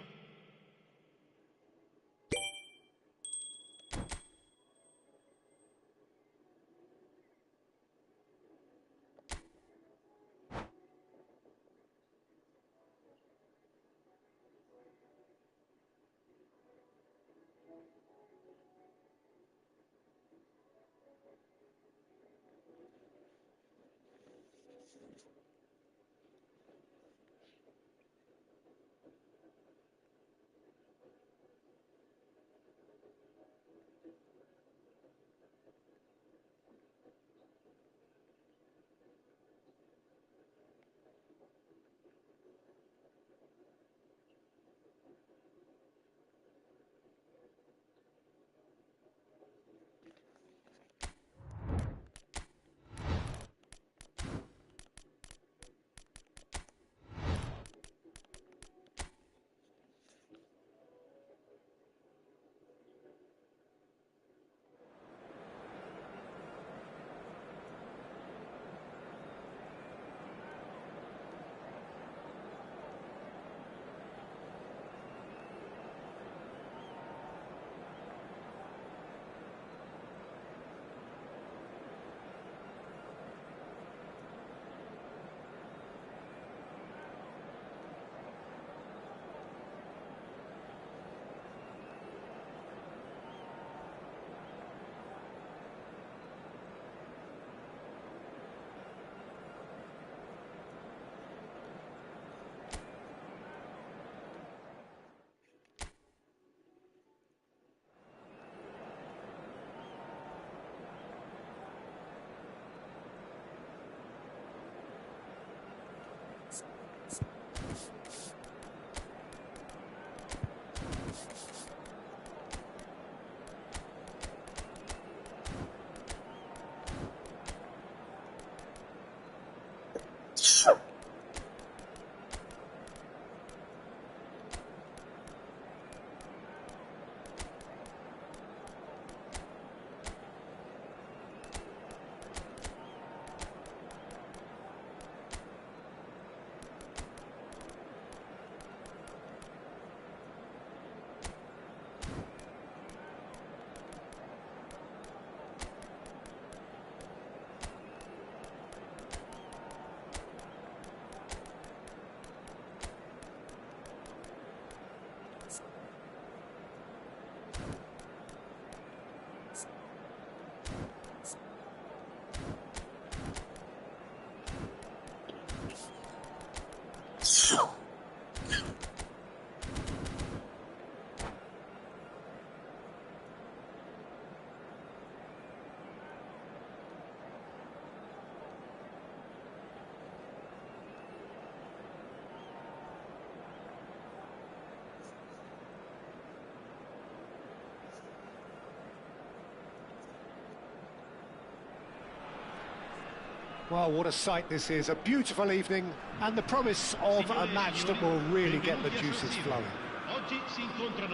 Well, what a sight this is, a beautiful evening, and the promise of a match that will really get the juices flowing.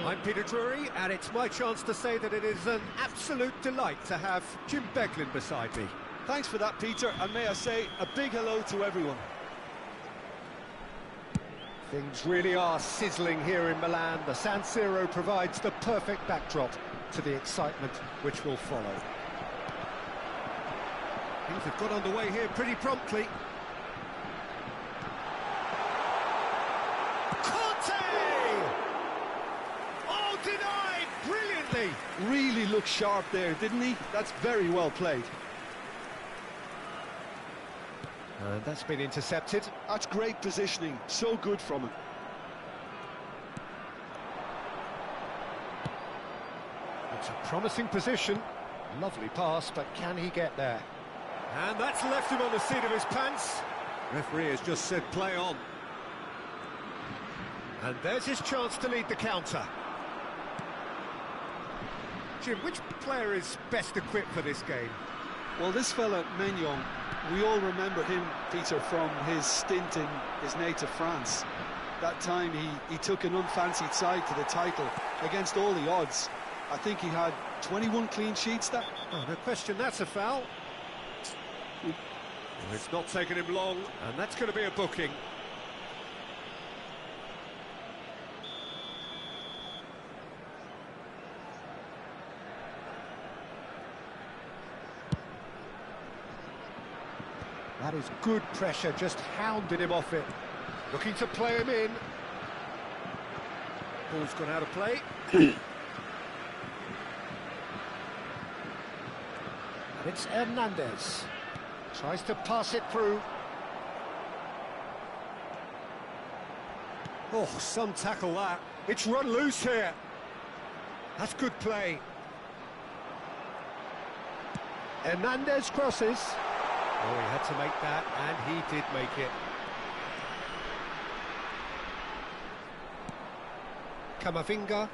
I'm Peter Drury, and it's my chance to say that it is an absolute delight to have Jim Beglin beside me. Thanks for that, Peter, and may I say a big hello to everyone. Things really are sizzling here in Milan. The San Siro provides the perfect backdrop to the excitement which will follow. Things have got underway here pretty promptly. Conte! Oh, denied brilliantly! Really looked sharp there, didn't he? That's very well played. And that's been intercepted. That's great positioning, so good from him. It's a promising position. Lovely pass, but can he get there? And that's left him on the seat of his pants. Referee has just said play on. And there's his chance to lead the counter. Jim, which player is best equipped for this game? Well, this fella, Maignan, we all remember him, Peter, from his stint in his native France. That time he took an unfancied side to the title against all the odds. I think he had 21 clean sheets that. Oh, no question, that's a foul. It's not taken him long, and that's going to be a booking. That is good pressure, just hounded him off it. Looking to play him in. Ball's gone out of play. And it's Hernandez. Tries to pass it through. Oh, some tackle that. It's run loose here. That's good play. Hernandez crosses. Oh, he had to make that, and he did make it. Camavinga.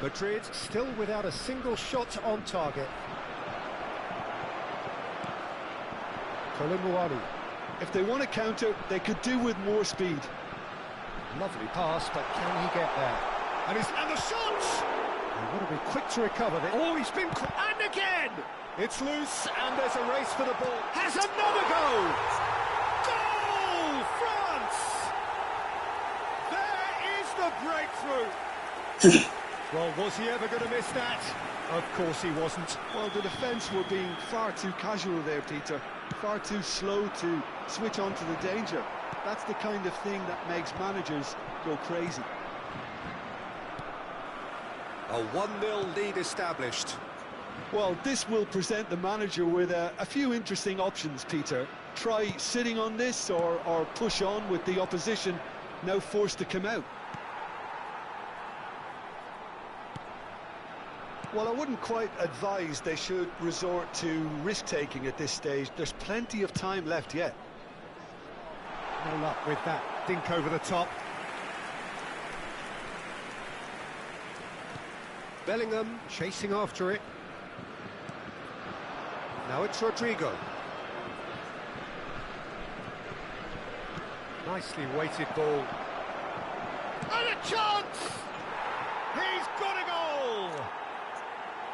Madrid still without a single shot on target. Koulibaly. If they want to counter, they could do with more speed. Lovely pass, but can he get there? And the shot! He would have been quick to recover it. Oh, he's been and again! It's loose, and there's a race for the ball. Has another goal! Goal! France! There is the breakthrough! Well, was he ever going to miss that? Of course he wasn't. Well, the defence were being far too casual there, Peter. Far too slow to switch on to the danger. That's the kind of thing that makes managers go crazy. A 1-0 lead established. Well, this will present the manager with a few interesting options, Peter. Try sitting on this or push on with the opposition now forced to come out. Well, I wouldn't quite advise they should resort to risk-taking at this stage. There's plenty of time left yet. No luck with that dink over the top. Bellingham chasing after it. Now it's Rodrigo. Nicely weighted ball. And a chance! He's got a goal!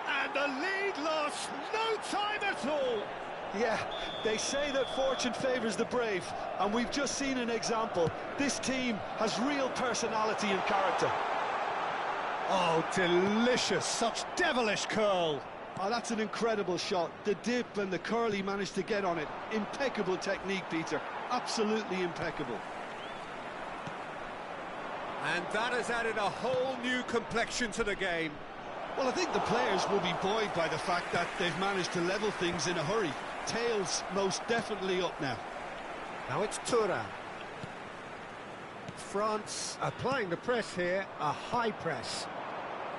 And the lead lost no time at all! Yeah, they say that fortune favours the brave, and we've just seen an example. This team has real personality and character. Oh, delicious, such devilish curl. Oh, that's an incredible shot. The dip and the curl he managed to get on it. Impeccable technique, Peter. Absolutely impeccable. And that has added a whole new complexion to the game. Well, I think the players will be buoyed by the fact that they've managed to level things in a hurry. Tails most definitely up now. Now it's Thuram. France applying the press here, a high press.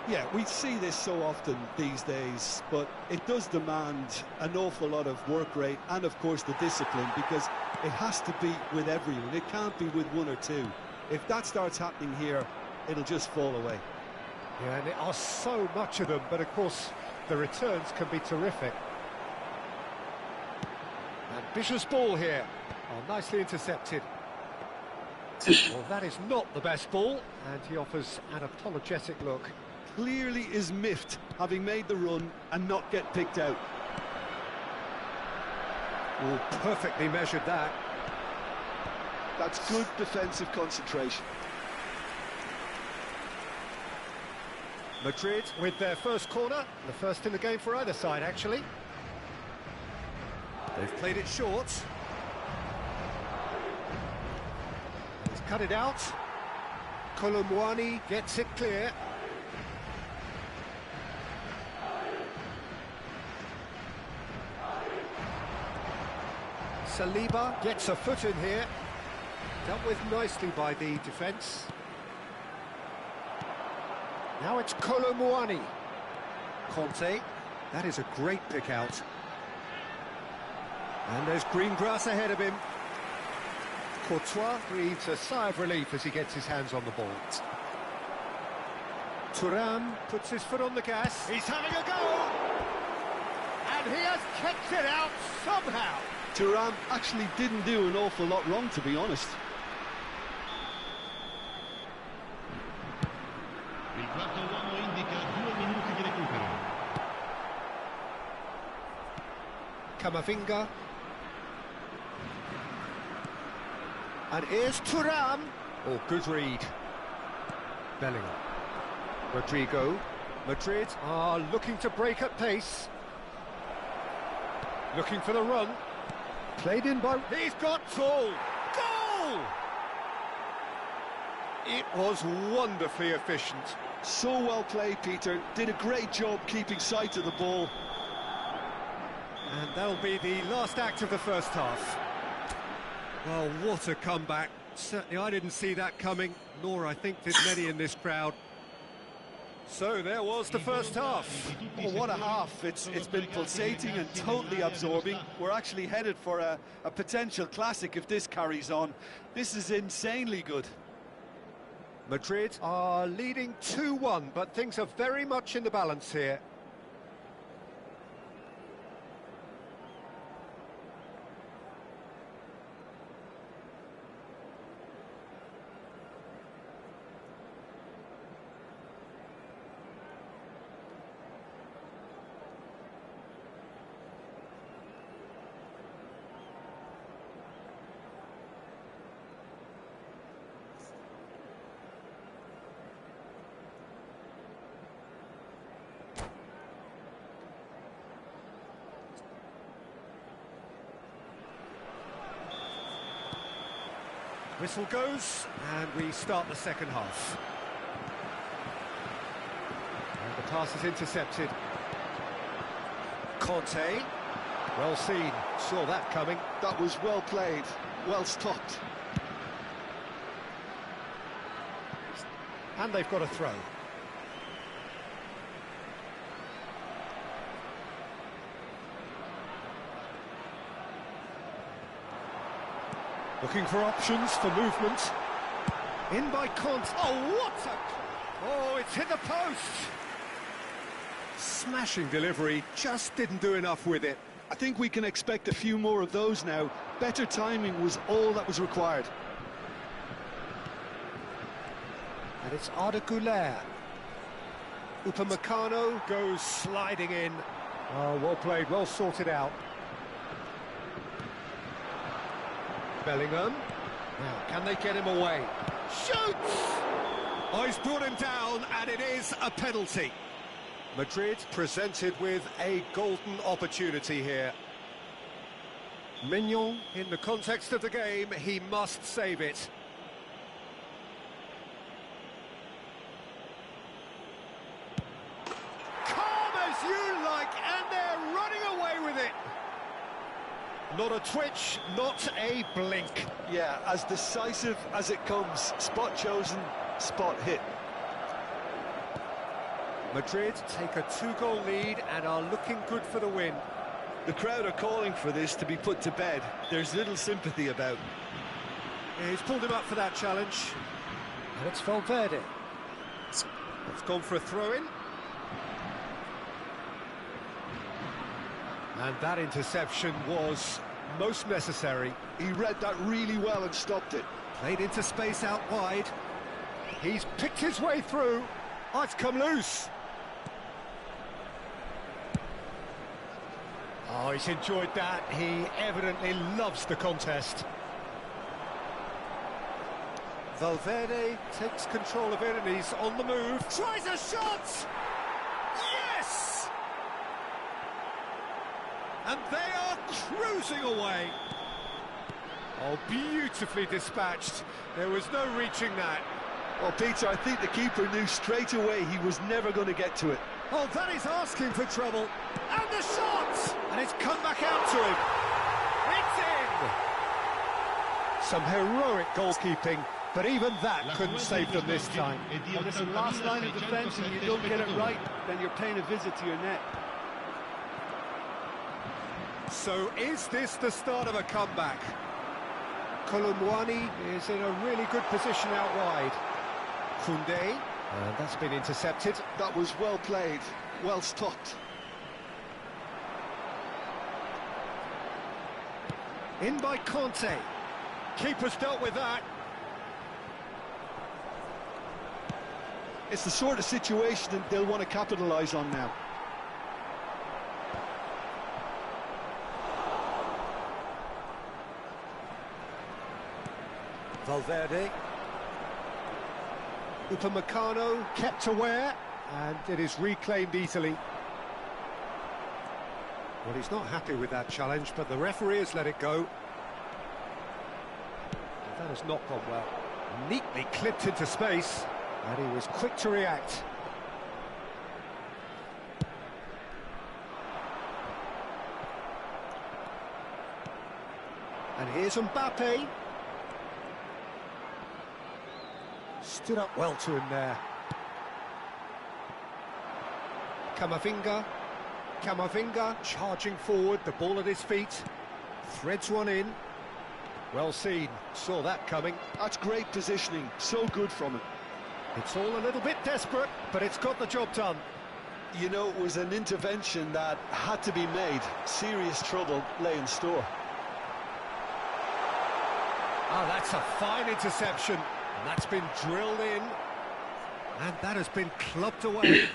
Yeah, we see this so often these days, but it does demand an awful lot of work rate and, of course, the discipline, because it has to be with everyone. It can't be with one or two. If that starts happening here, it'll just fall away. Yeah, and there are so much of them, but of course, the returns can be terrific. Ambitious ball here. Oh, nicely intercepted. Well, that is not the best ball, and he offers an apologetic look. Clearly is miffed, having made the run and not get picked out. Oh, perfectly measured that. That's good defensive concentration. Madrid with their first corner, the first in the game for either side, actually. They've played it short. He's cut it out. Kolo Muani gets it clear. Saliba gets a foot in here. Dealt with nicely by the defence. Now it's Kolo Muani. Conte, that is a great pick out. And there's green grass ahead of him. Courtois breathes a sigh of relief as he gets his hands on the ball. Thuram puts his foot on the gas. He's having a go! And he has kept it out somehow. Thuram actually didn't do an awful lot wrong, to be honest. Il quarto uomo indica 2 minuti di recupero. Camavinga. And here's Thuram. Oh, good read. Bellingham. Rodrigo. Madrid are looking to break at pace. Looking for the run. Played in by... He's got tall. Goal! It was wonderfully efficient. So well played, Peter. Did a great job keeping sight of the ball. And that'll be the last act of the first half. Well, what a comeback. Certainly I didn't see that coming, nor I think did many in this crowd. So there was the first half. Oh, what a half. It's been pulsating and totally absorbing. We're actually headed for a potential classic if this carries on. This is insanely good. Madrid are leading 2-1, but things are very much in the balance here. Whistle goes, and we start the second half. And the pass is intercepted. Conte, well seen, saw that coming. That was well played, well stopped. And they've got a throw. Looking for options for movement. In by Conte. Oh, what a... Oh, it's hit the post. Smashing delivery, just didn't do enough with it. I think we can expect a few more of those now. Better timing was all that was required. And it's Arda Güler. Upamecano goes sliding in. Oh, well played, well sorted out. Bellingham. Now, can they get him away? Shoots! Oh, he's brought him down, and it is a penalty. Madrid presented with a golden opportunity here. Mignon, in the context of the game, he must save it. Calm as you like, and they're running away with it. Not a twitch, not a blink. Yeah, as decisive as it comes. Spot chosen, spot hit. Madrid take a 2-goal lead and are looking good for the win. The crowd are calling for this to be put to bed. There's little sympathy about. Yeah, he's pulled him up for that challenge. And it's Valverde. It's gone for a throw-in. And that interception was most necessary. He read that really well and stopped it. Played into space out wide. He's picked his way through. Oh, it's come loose. Oh, he's enjoyed that. He evidently loves the contest. Valverde takes control of it and he's on the move. Tries a shot! Yes! And they are cruising away. Oh, beautifully dispatched. There was no reaching that. Well, Peter, I think the keeper knew straight away he was never going to get to it. Oh, that is asking for trouble. And the shot! And it's come back out to him. It's in! Some heroic goalkeeping, but even that couldn't save them this time. And it's the last line of defence, and you don't get it right, then you're paying a visit to your net. So is this the start of a comeback? Kolumwani is in a really good position out wide. Koundé, and that's been intercepted. That was well played, well stopped. In by Conte. Keeper's dealt with that. It's the sort of situation that they'll want to capitalise on now. Valverde. Upamecano kept aware, and it is reclaimed easily. Well, he's not happy with that challenge, but the referee has let it go. That has not gone well. Neatly clipped into space, and he was quick to react. And here's Mbappe. Stood up well to him there. Camavinga charging forward, the ball at his feet. Threads one in. Well seen, saw that coming. That's great positioning, so good from him. It's all a little bit desperate, but it's got the job done. You know, it was an intervention that had to be made. Serious trouble lay in store. Ah, that's a fine interception. And that's been drilled in. And that has been clubbed away.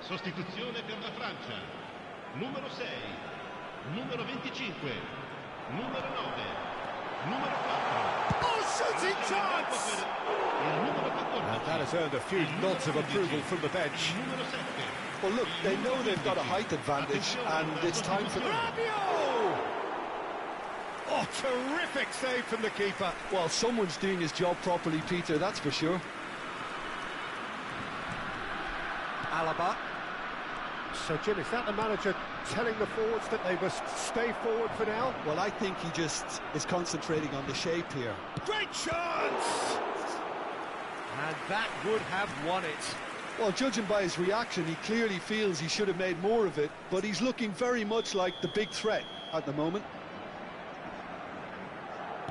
Sostituzione per la Francia. Numero 6, numero 25, numero 9, numero 4. Oh, shooting chance! Il numero 14. And that has earned a few nods of approval from the bench. Numero 7. Well, look, they know they've got a height advantage, and it's time for them. Rabiot! Oh, terrific save from the keeper. Well, someone's doing his job properly, Peter, that's for sure. Alaba. So, Jim, is that the manager telling the forwards that they must stay forward for now? Well, I think he just is concentrating on the shape here. Great chance! And that would have won it. Well, judging by his reaction, he clearly feels he should have made more of it, but he's looking very much like the big threat at the moment.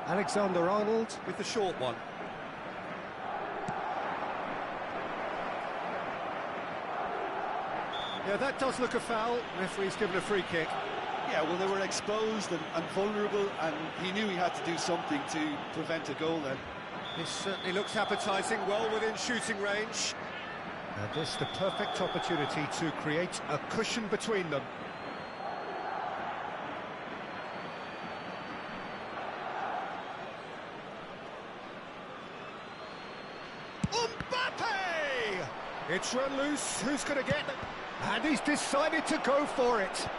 Alexander-Arnold with the short one. Yeah, that does look a foul. Referee's given a free kick. Yeah, well, they were exposed and vulnerable, and he knew he had to do something to prevent a goal then. This certainly looks appetising, well within shooting range. And this the perfect opportunity to create a cushion between them. Mbappe! It's run loose, who's going to get it? And he's decided to go for it.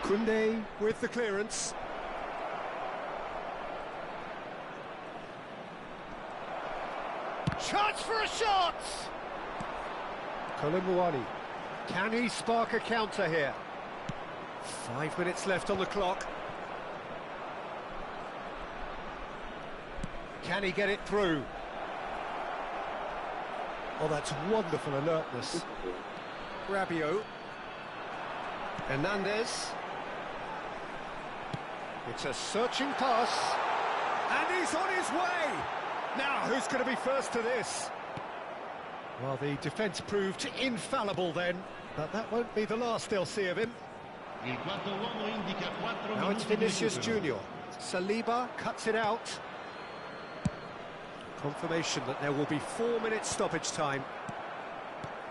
Koundé with the clearance. Chance for a shot! Koulibaly, can he spark a counter here? 5 minutes left on the clock. Can he get it through? Oh, that's wonderful alertness. Rabiot. Hernandez. It's a searching pass. And he's on his way! Now, who's going to be first to this? Well, the defence proved infallible then, but that won't be the last they'll see of him. Now it's Vinicius Junior. Saliba cuts it out. Confirmation that there will be 4 minutes stoppage time.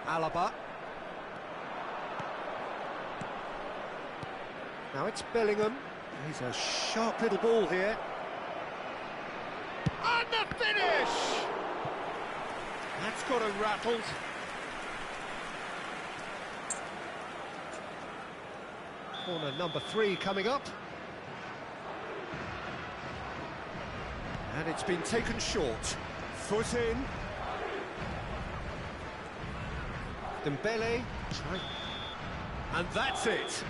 Alaba. Now it's Bellingham. He's a sharp little ball here. And the finish! That's got him rattled. Corner number 3 coming up. And it's been taken short. Foot in. Dembele. And that's it.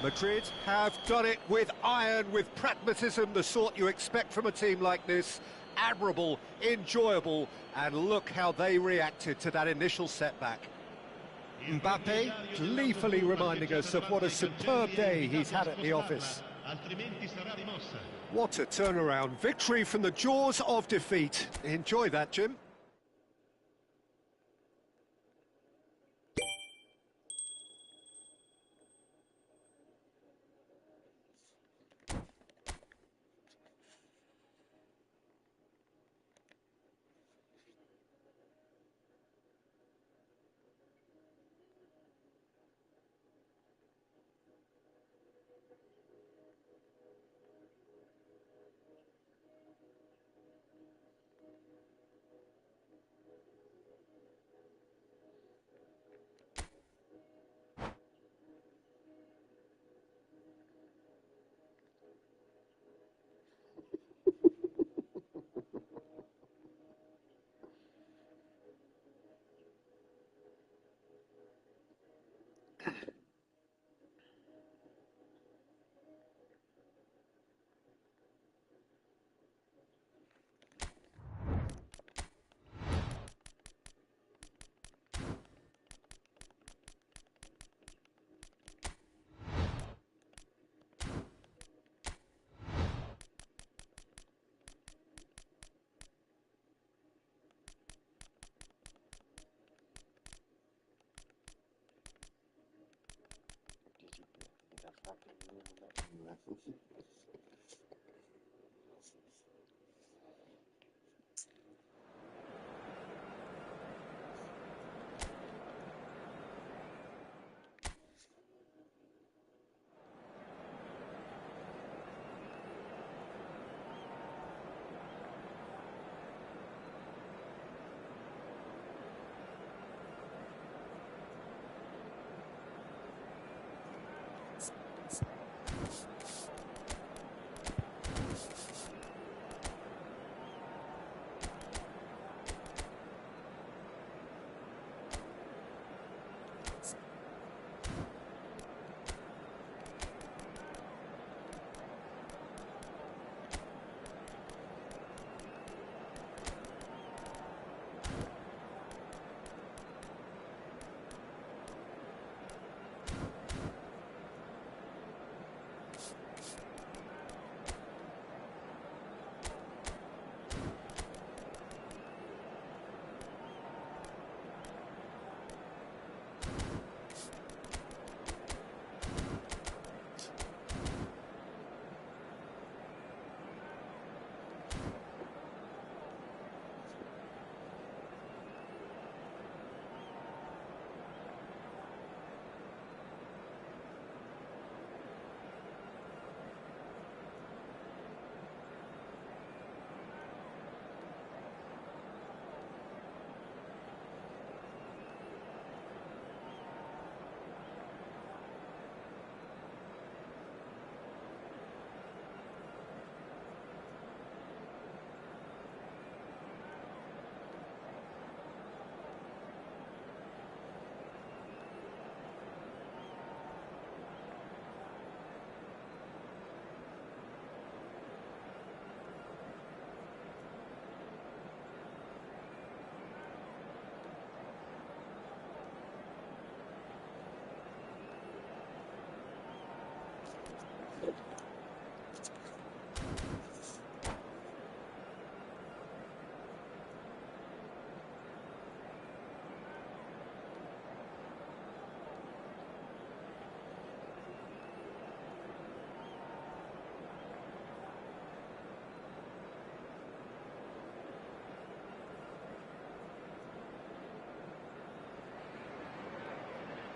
Madrid have done it with iron, with pragmatism, the sort you expect from a team like this. Admirable, enjoyable, and look how they reacted to that initial setback. Mbappe gleefully reminding us of what a superb day he's had at the office. What a turnaround. Victory from the jaws of defeat. Enjoy that, Jim.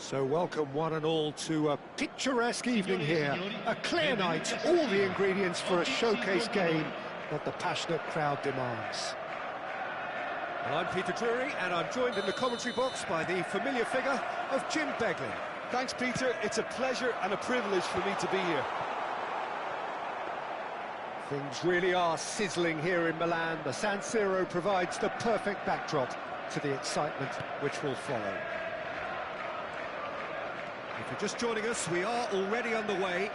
So welcome one and all to a picturesque evening here. A clear night, all the ingredients for a showcase game that the passionate crowd demands. And I'm Peter Drury, and I'm joined in the commentary box by the familiar figure of Jim Beglin. Thanks, Peter. It's a pleasure and a privilege for me to be here. Things really are sizzling here in Milan. The San Siro provides the perfect backdrop to the excitement which will follow. If you're just joining us, we are already underway.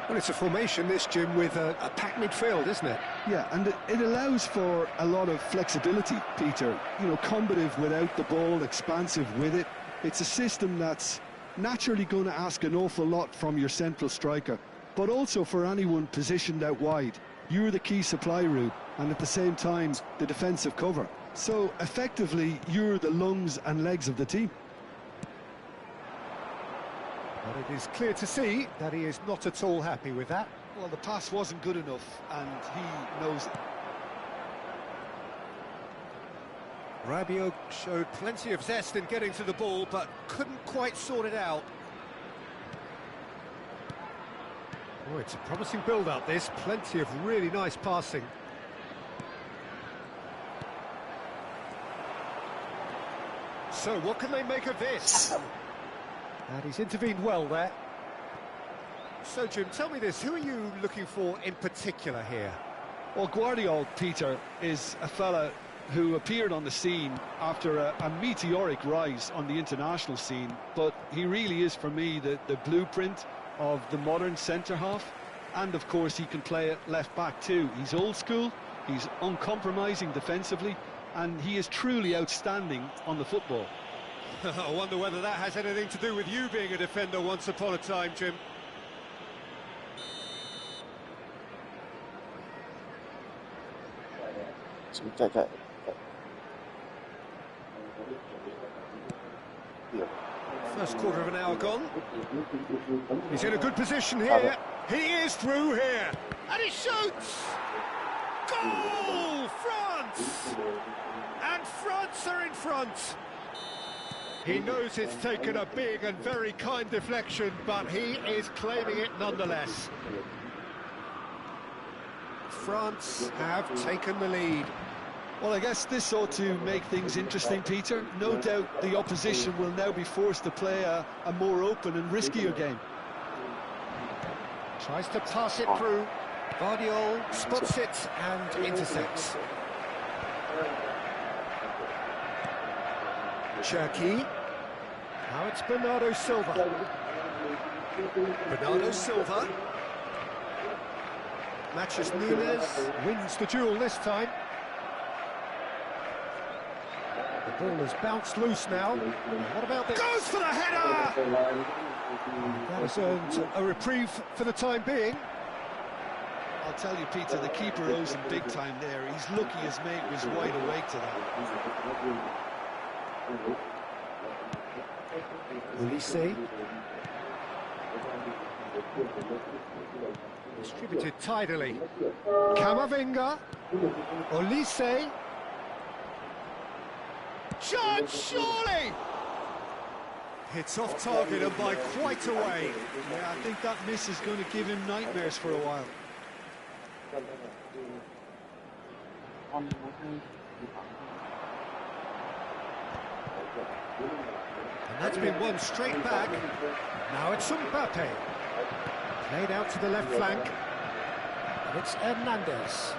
Well, it's a formation, this, Jim, with a packed midfield, isn't it? Yeah, and it allows for a lot of flexibility, Peter. You know, combative without the ball, expansive with it. It's a system that's naturally going to ask an awful lot from your central striker, but also for anyone positioned out wide. You're the key supply route, and at the same time, the defensive cover. So, effectively, you're the lungs and legs of the team. But it is clear to see that he is not at all happy with that. Well, the pass wasn't good enough, and he knows it. Rabiot showed plenty of zest in getting to the ball, but couldn't quite sort it out. Oh, it's a promising build-up, this. Plenty of really nice passing. So, what can they make of this? And he's intervened well there. So, Jim, tell me this, who are you looking for in particular here? Well, Guardiola, Peter, is a fella who appeared on the scene after a meteoric rise on the international scene, but he really is, for me, the blueprint of the modern centre-half, and of course he can play at left-back too. He's old school, he's uncompromising defensively, and he is truly outstanding on the football. I wonder whether that has anything to do with you being a defender once upon a time, Jim. First quarter of an hour gone. He's in a good position here. He is through here. And he shoots! Goal! France! And France are in front. He knows it's taken a big and very kind deflection, but he is claiming it nonetheless. France have taken the lead. Well, I guess this ought to make things interesting, Peter. No doubt the opposition will now be forced to play a more open and riskier game. Tries to pass it through. Guardiola spots it and intercepts. Cherki. Now it's Bernardo Silva. Bernardo Silva. Matches Nunes. Wins the duel this time. The ball has bounced loose now. What about this? Goes for the header! That has earned a reprieve for the time being. I'll tell you, Peter, the keeper owes him big time there. He's lucky his mate was wide awake to that. Olise. Distributed tidily. Camavinga. Olise. Chance, surely! Hits off target and by quite a way. Yeah, I think that miss is going to give him nightmares for a while. And that's been won straight back. Now it's Mbappe. Played out to the left flank. And it's Hernandez.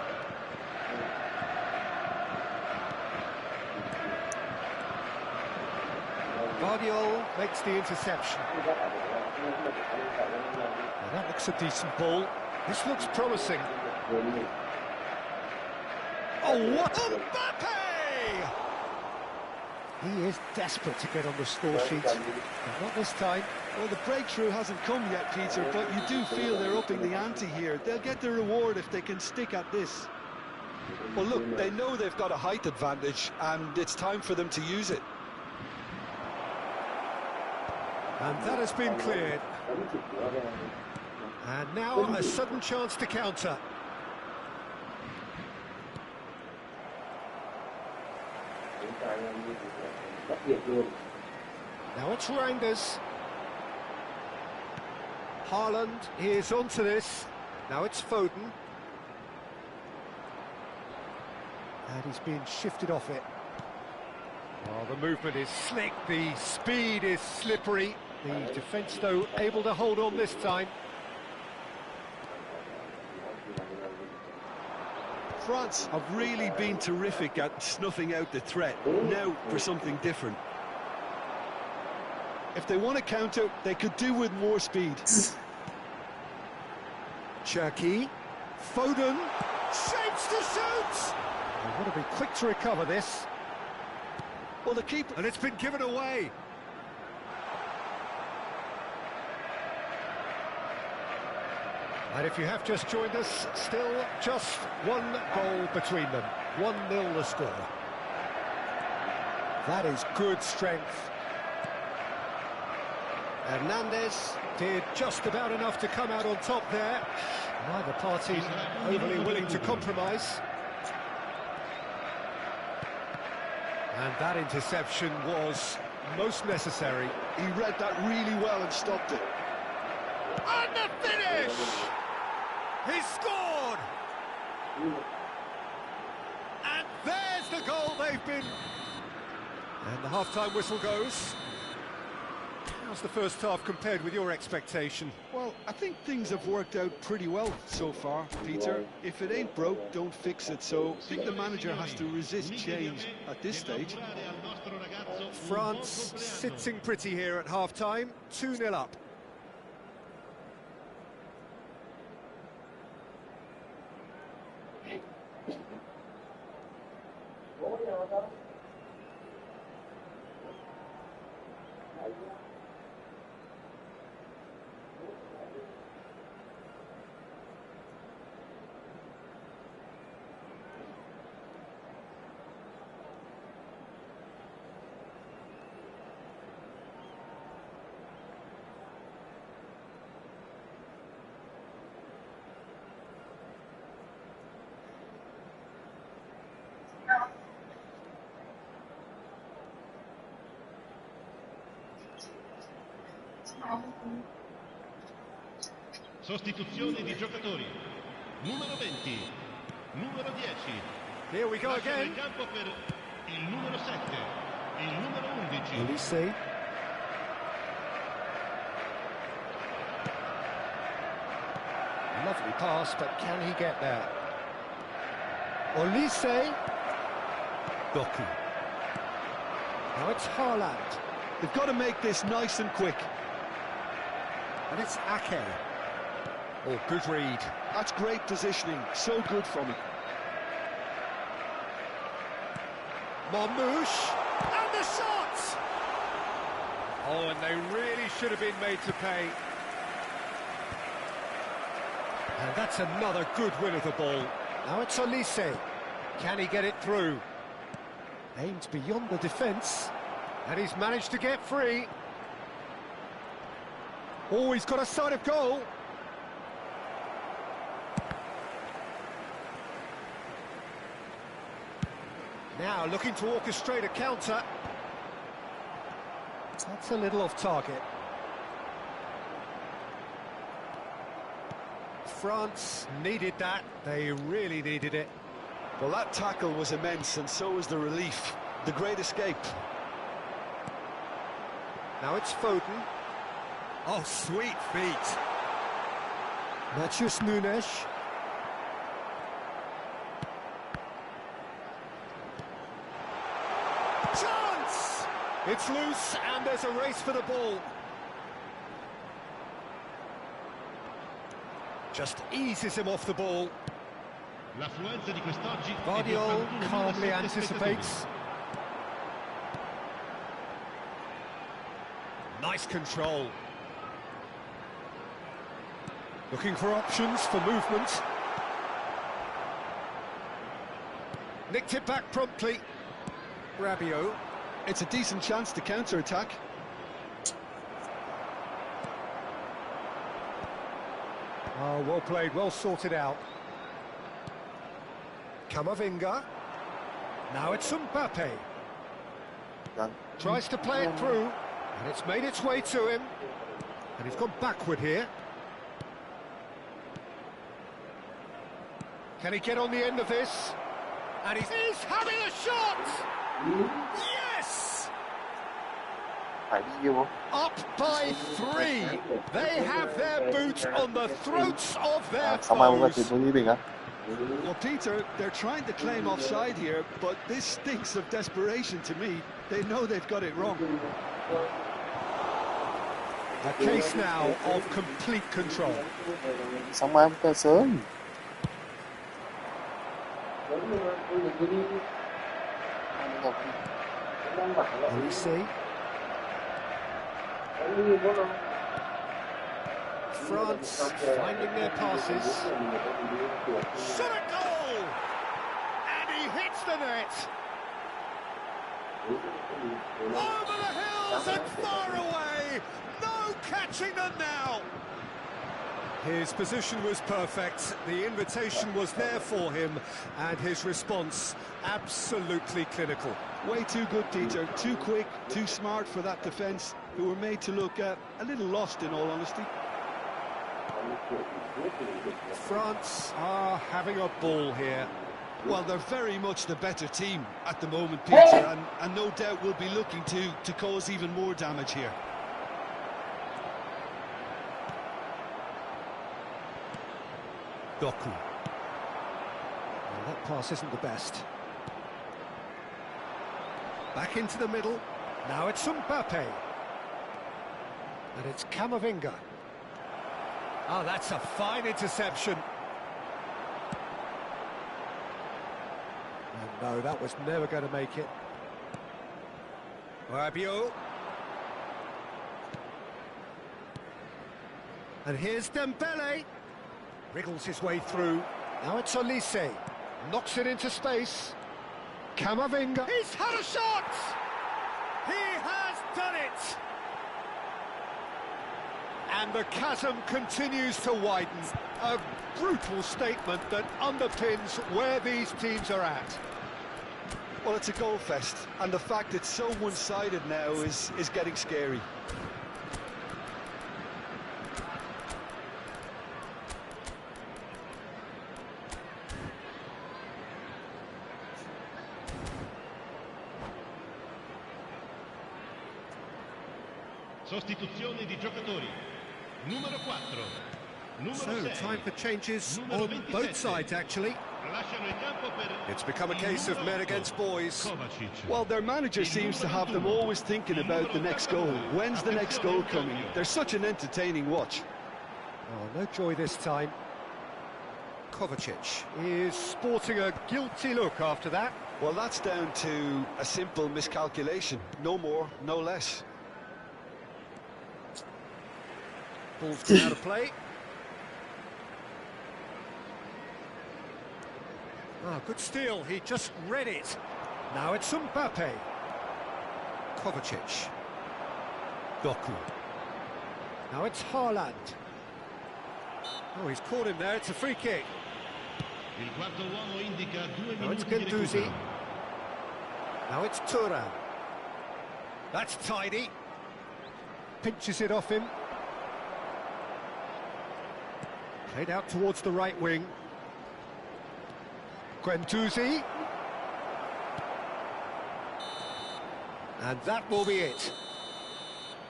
Guardiola makes the interception. Well, that looks a decent ball. This looks promising. Oh, what Mbappe! He is desperate to get on the score sheet, but not this time. Well, the breakthrough hasn't come yet, Peter, but you do feel they're upping the ante here. They'll get the reward if they can stick at this. Well, look, they know they've got a height advantage, and it's time for them to use it. And that has been cleared. And now a sudden chance to counter. Now it's Reinders. Haaland is onto this. Now it's Foden. And he's being shifted off it. Oh, the movement is slick, the speed is slippery. The defence, though, able to hold on this time. France have really been terrific at snuffing out the threat. Now for something different. If they want to counter, they could do with more speed. Cherki. Foden. Shapes to shoot! They want to be quick to recover this. Well, the keeper... And it's been given away. And if you have just joined us, still just one goal between them. 1-0 the score. That is good strength. Hernandez did just about enough to come out on top there. Neither party overly willing to compromise. And that interception was most necessary. He read that really well and stopped it. And the finish! He scored! And there's the goal they've been... And the half-time whistle goes. How's the first half compared with your expectation? Well, I think things have worked out pretty well so far, Peter. If it ain't broke, don't fix it. So I think the manager has to resist change at this stage. France sitting pretty here at half-time, 2-0 up. Sostituzione di giocatori. Numero 20, numero 10. Here we go again. In campo per il numero 7, il numero 11. Olise. Lovely pass, but can he get there? Olise. Doku. Now it's Haaland. They've got to make this nice and quick. And it's Ake. Oh, good read. That's great positioning. So good from him. Marmouche. And the shot! Oh, and they really should have been made to pay. And that's another good win of the ball. Now it's Olise. Can he get it through? Aimed beyond the defence. And he's managed to get free. Oh, he's got a sight of goal. Now looking to orchestrate a counter. That's a little off target. France needed that. They really needed it. Well, that tackle was immense, and so was the relief. The great escape. Now it's Foden. Oh, sweet feet. Matheus Nunes. Chance! It's loose, and there's a race for the ball. Just eases him off the ball. L'affluenza di quest'oggi è di Guardiola 81.000 calmly spettatori. anticipates. Nice control. Looking for options for movement. Nicked it back promptly. Rabiot. It's a decent chance to counter-attack. Oh, well played, well sorted out. Camavinga. Now it's Mbappe. Tries to play it through. And it's made its way to him. And he's gone backward here. Can he get on the end of this? And he's having a shot! Yes! Phải đi vô. Up by 3. They have their boot on the throats of their Xong rồi qua thì foes. tôi đi bình á. Well, Peter, they're trying to claim offside here, but this stinks of desperation to me. They know they've got it wrong. A case now of complete control. Xong rồi em sớm. Olise. France finding their passes. Shot a goal! And he hits the net! Over the hills and far away! No catching them now! His position was perfect, the invitation was there for him, and his response absolutely clinical. Way too good, Peter. Too quick, too smart for that defence, who were made to look a little lost, in all honesty. France are having a ball here. Well, they're very much the better team at the moment, Peter, and no doubt will be looking to cause even more damage here. Doku. Well, that pass isn't the best. Back into the middle. Now it's Mbappe. And it's Camavinga. Oh, that's a fine interception. Oh, no, that was never going to make it. Rabiot. And here's Dembele. Wriggles his way through. Now it's Olise. Knocks it into space. Camavinga. He's had a shot! He has done it! And the chasm continues to widen. A brutal statement that underpins where these teams are at. Well, it's a goal fest, and the fact it's so one-sided now is getting scary. Sostituzione di giocatori. Numero 4. Numero So, 6. time for changes Numero on 27. both sides, actually. Lasciano il campo per It's become a il case of numero men 8, against boys. Kovacic. Well, their manager seems to have them always thinking about the next goal. When's the next goal coming? They're such an entertaining watch. Oh, no joy this time. Kovacic is sporting a guilty look after that. Well, that's down to a simple miscalculation. No more, no less. Ball's gone out of play. Ah, good steal. He just read it. Now it's Mbappe. Kovacic. Doku. Now it's Haaland. Oh, he's caught him there. It's a free kick. Il quarto uomo indica 2 Now it's minuti di Guendouzi. recupero. Now it's Thuram. That's tidy. Pinches it off him. Played out towards the right wing. Guendouzi. And that will be it.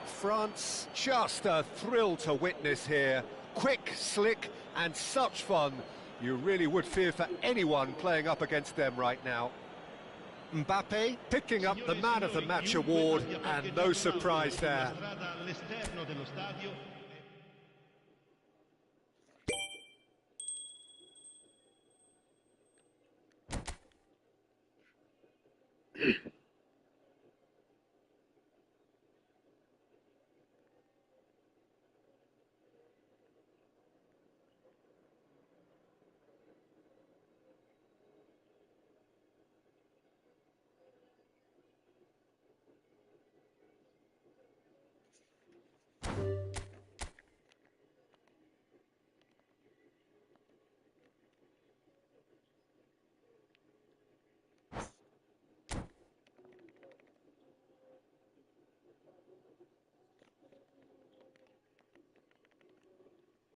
France, just a thrill to witness here. Quick, slick, and such fun. You really would fear for anyone playing up against them right now. Mbappe picking up the Man of the Match award, and no surprise there. All'esterno dello stadio.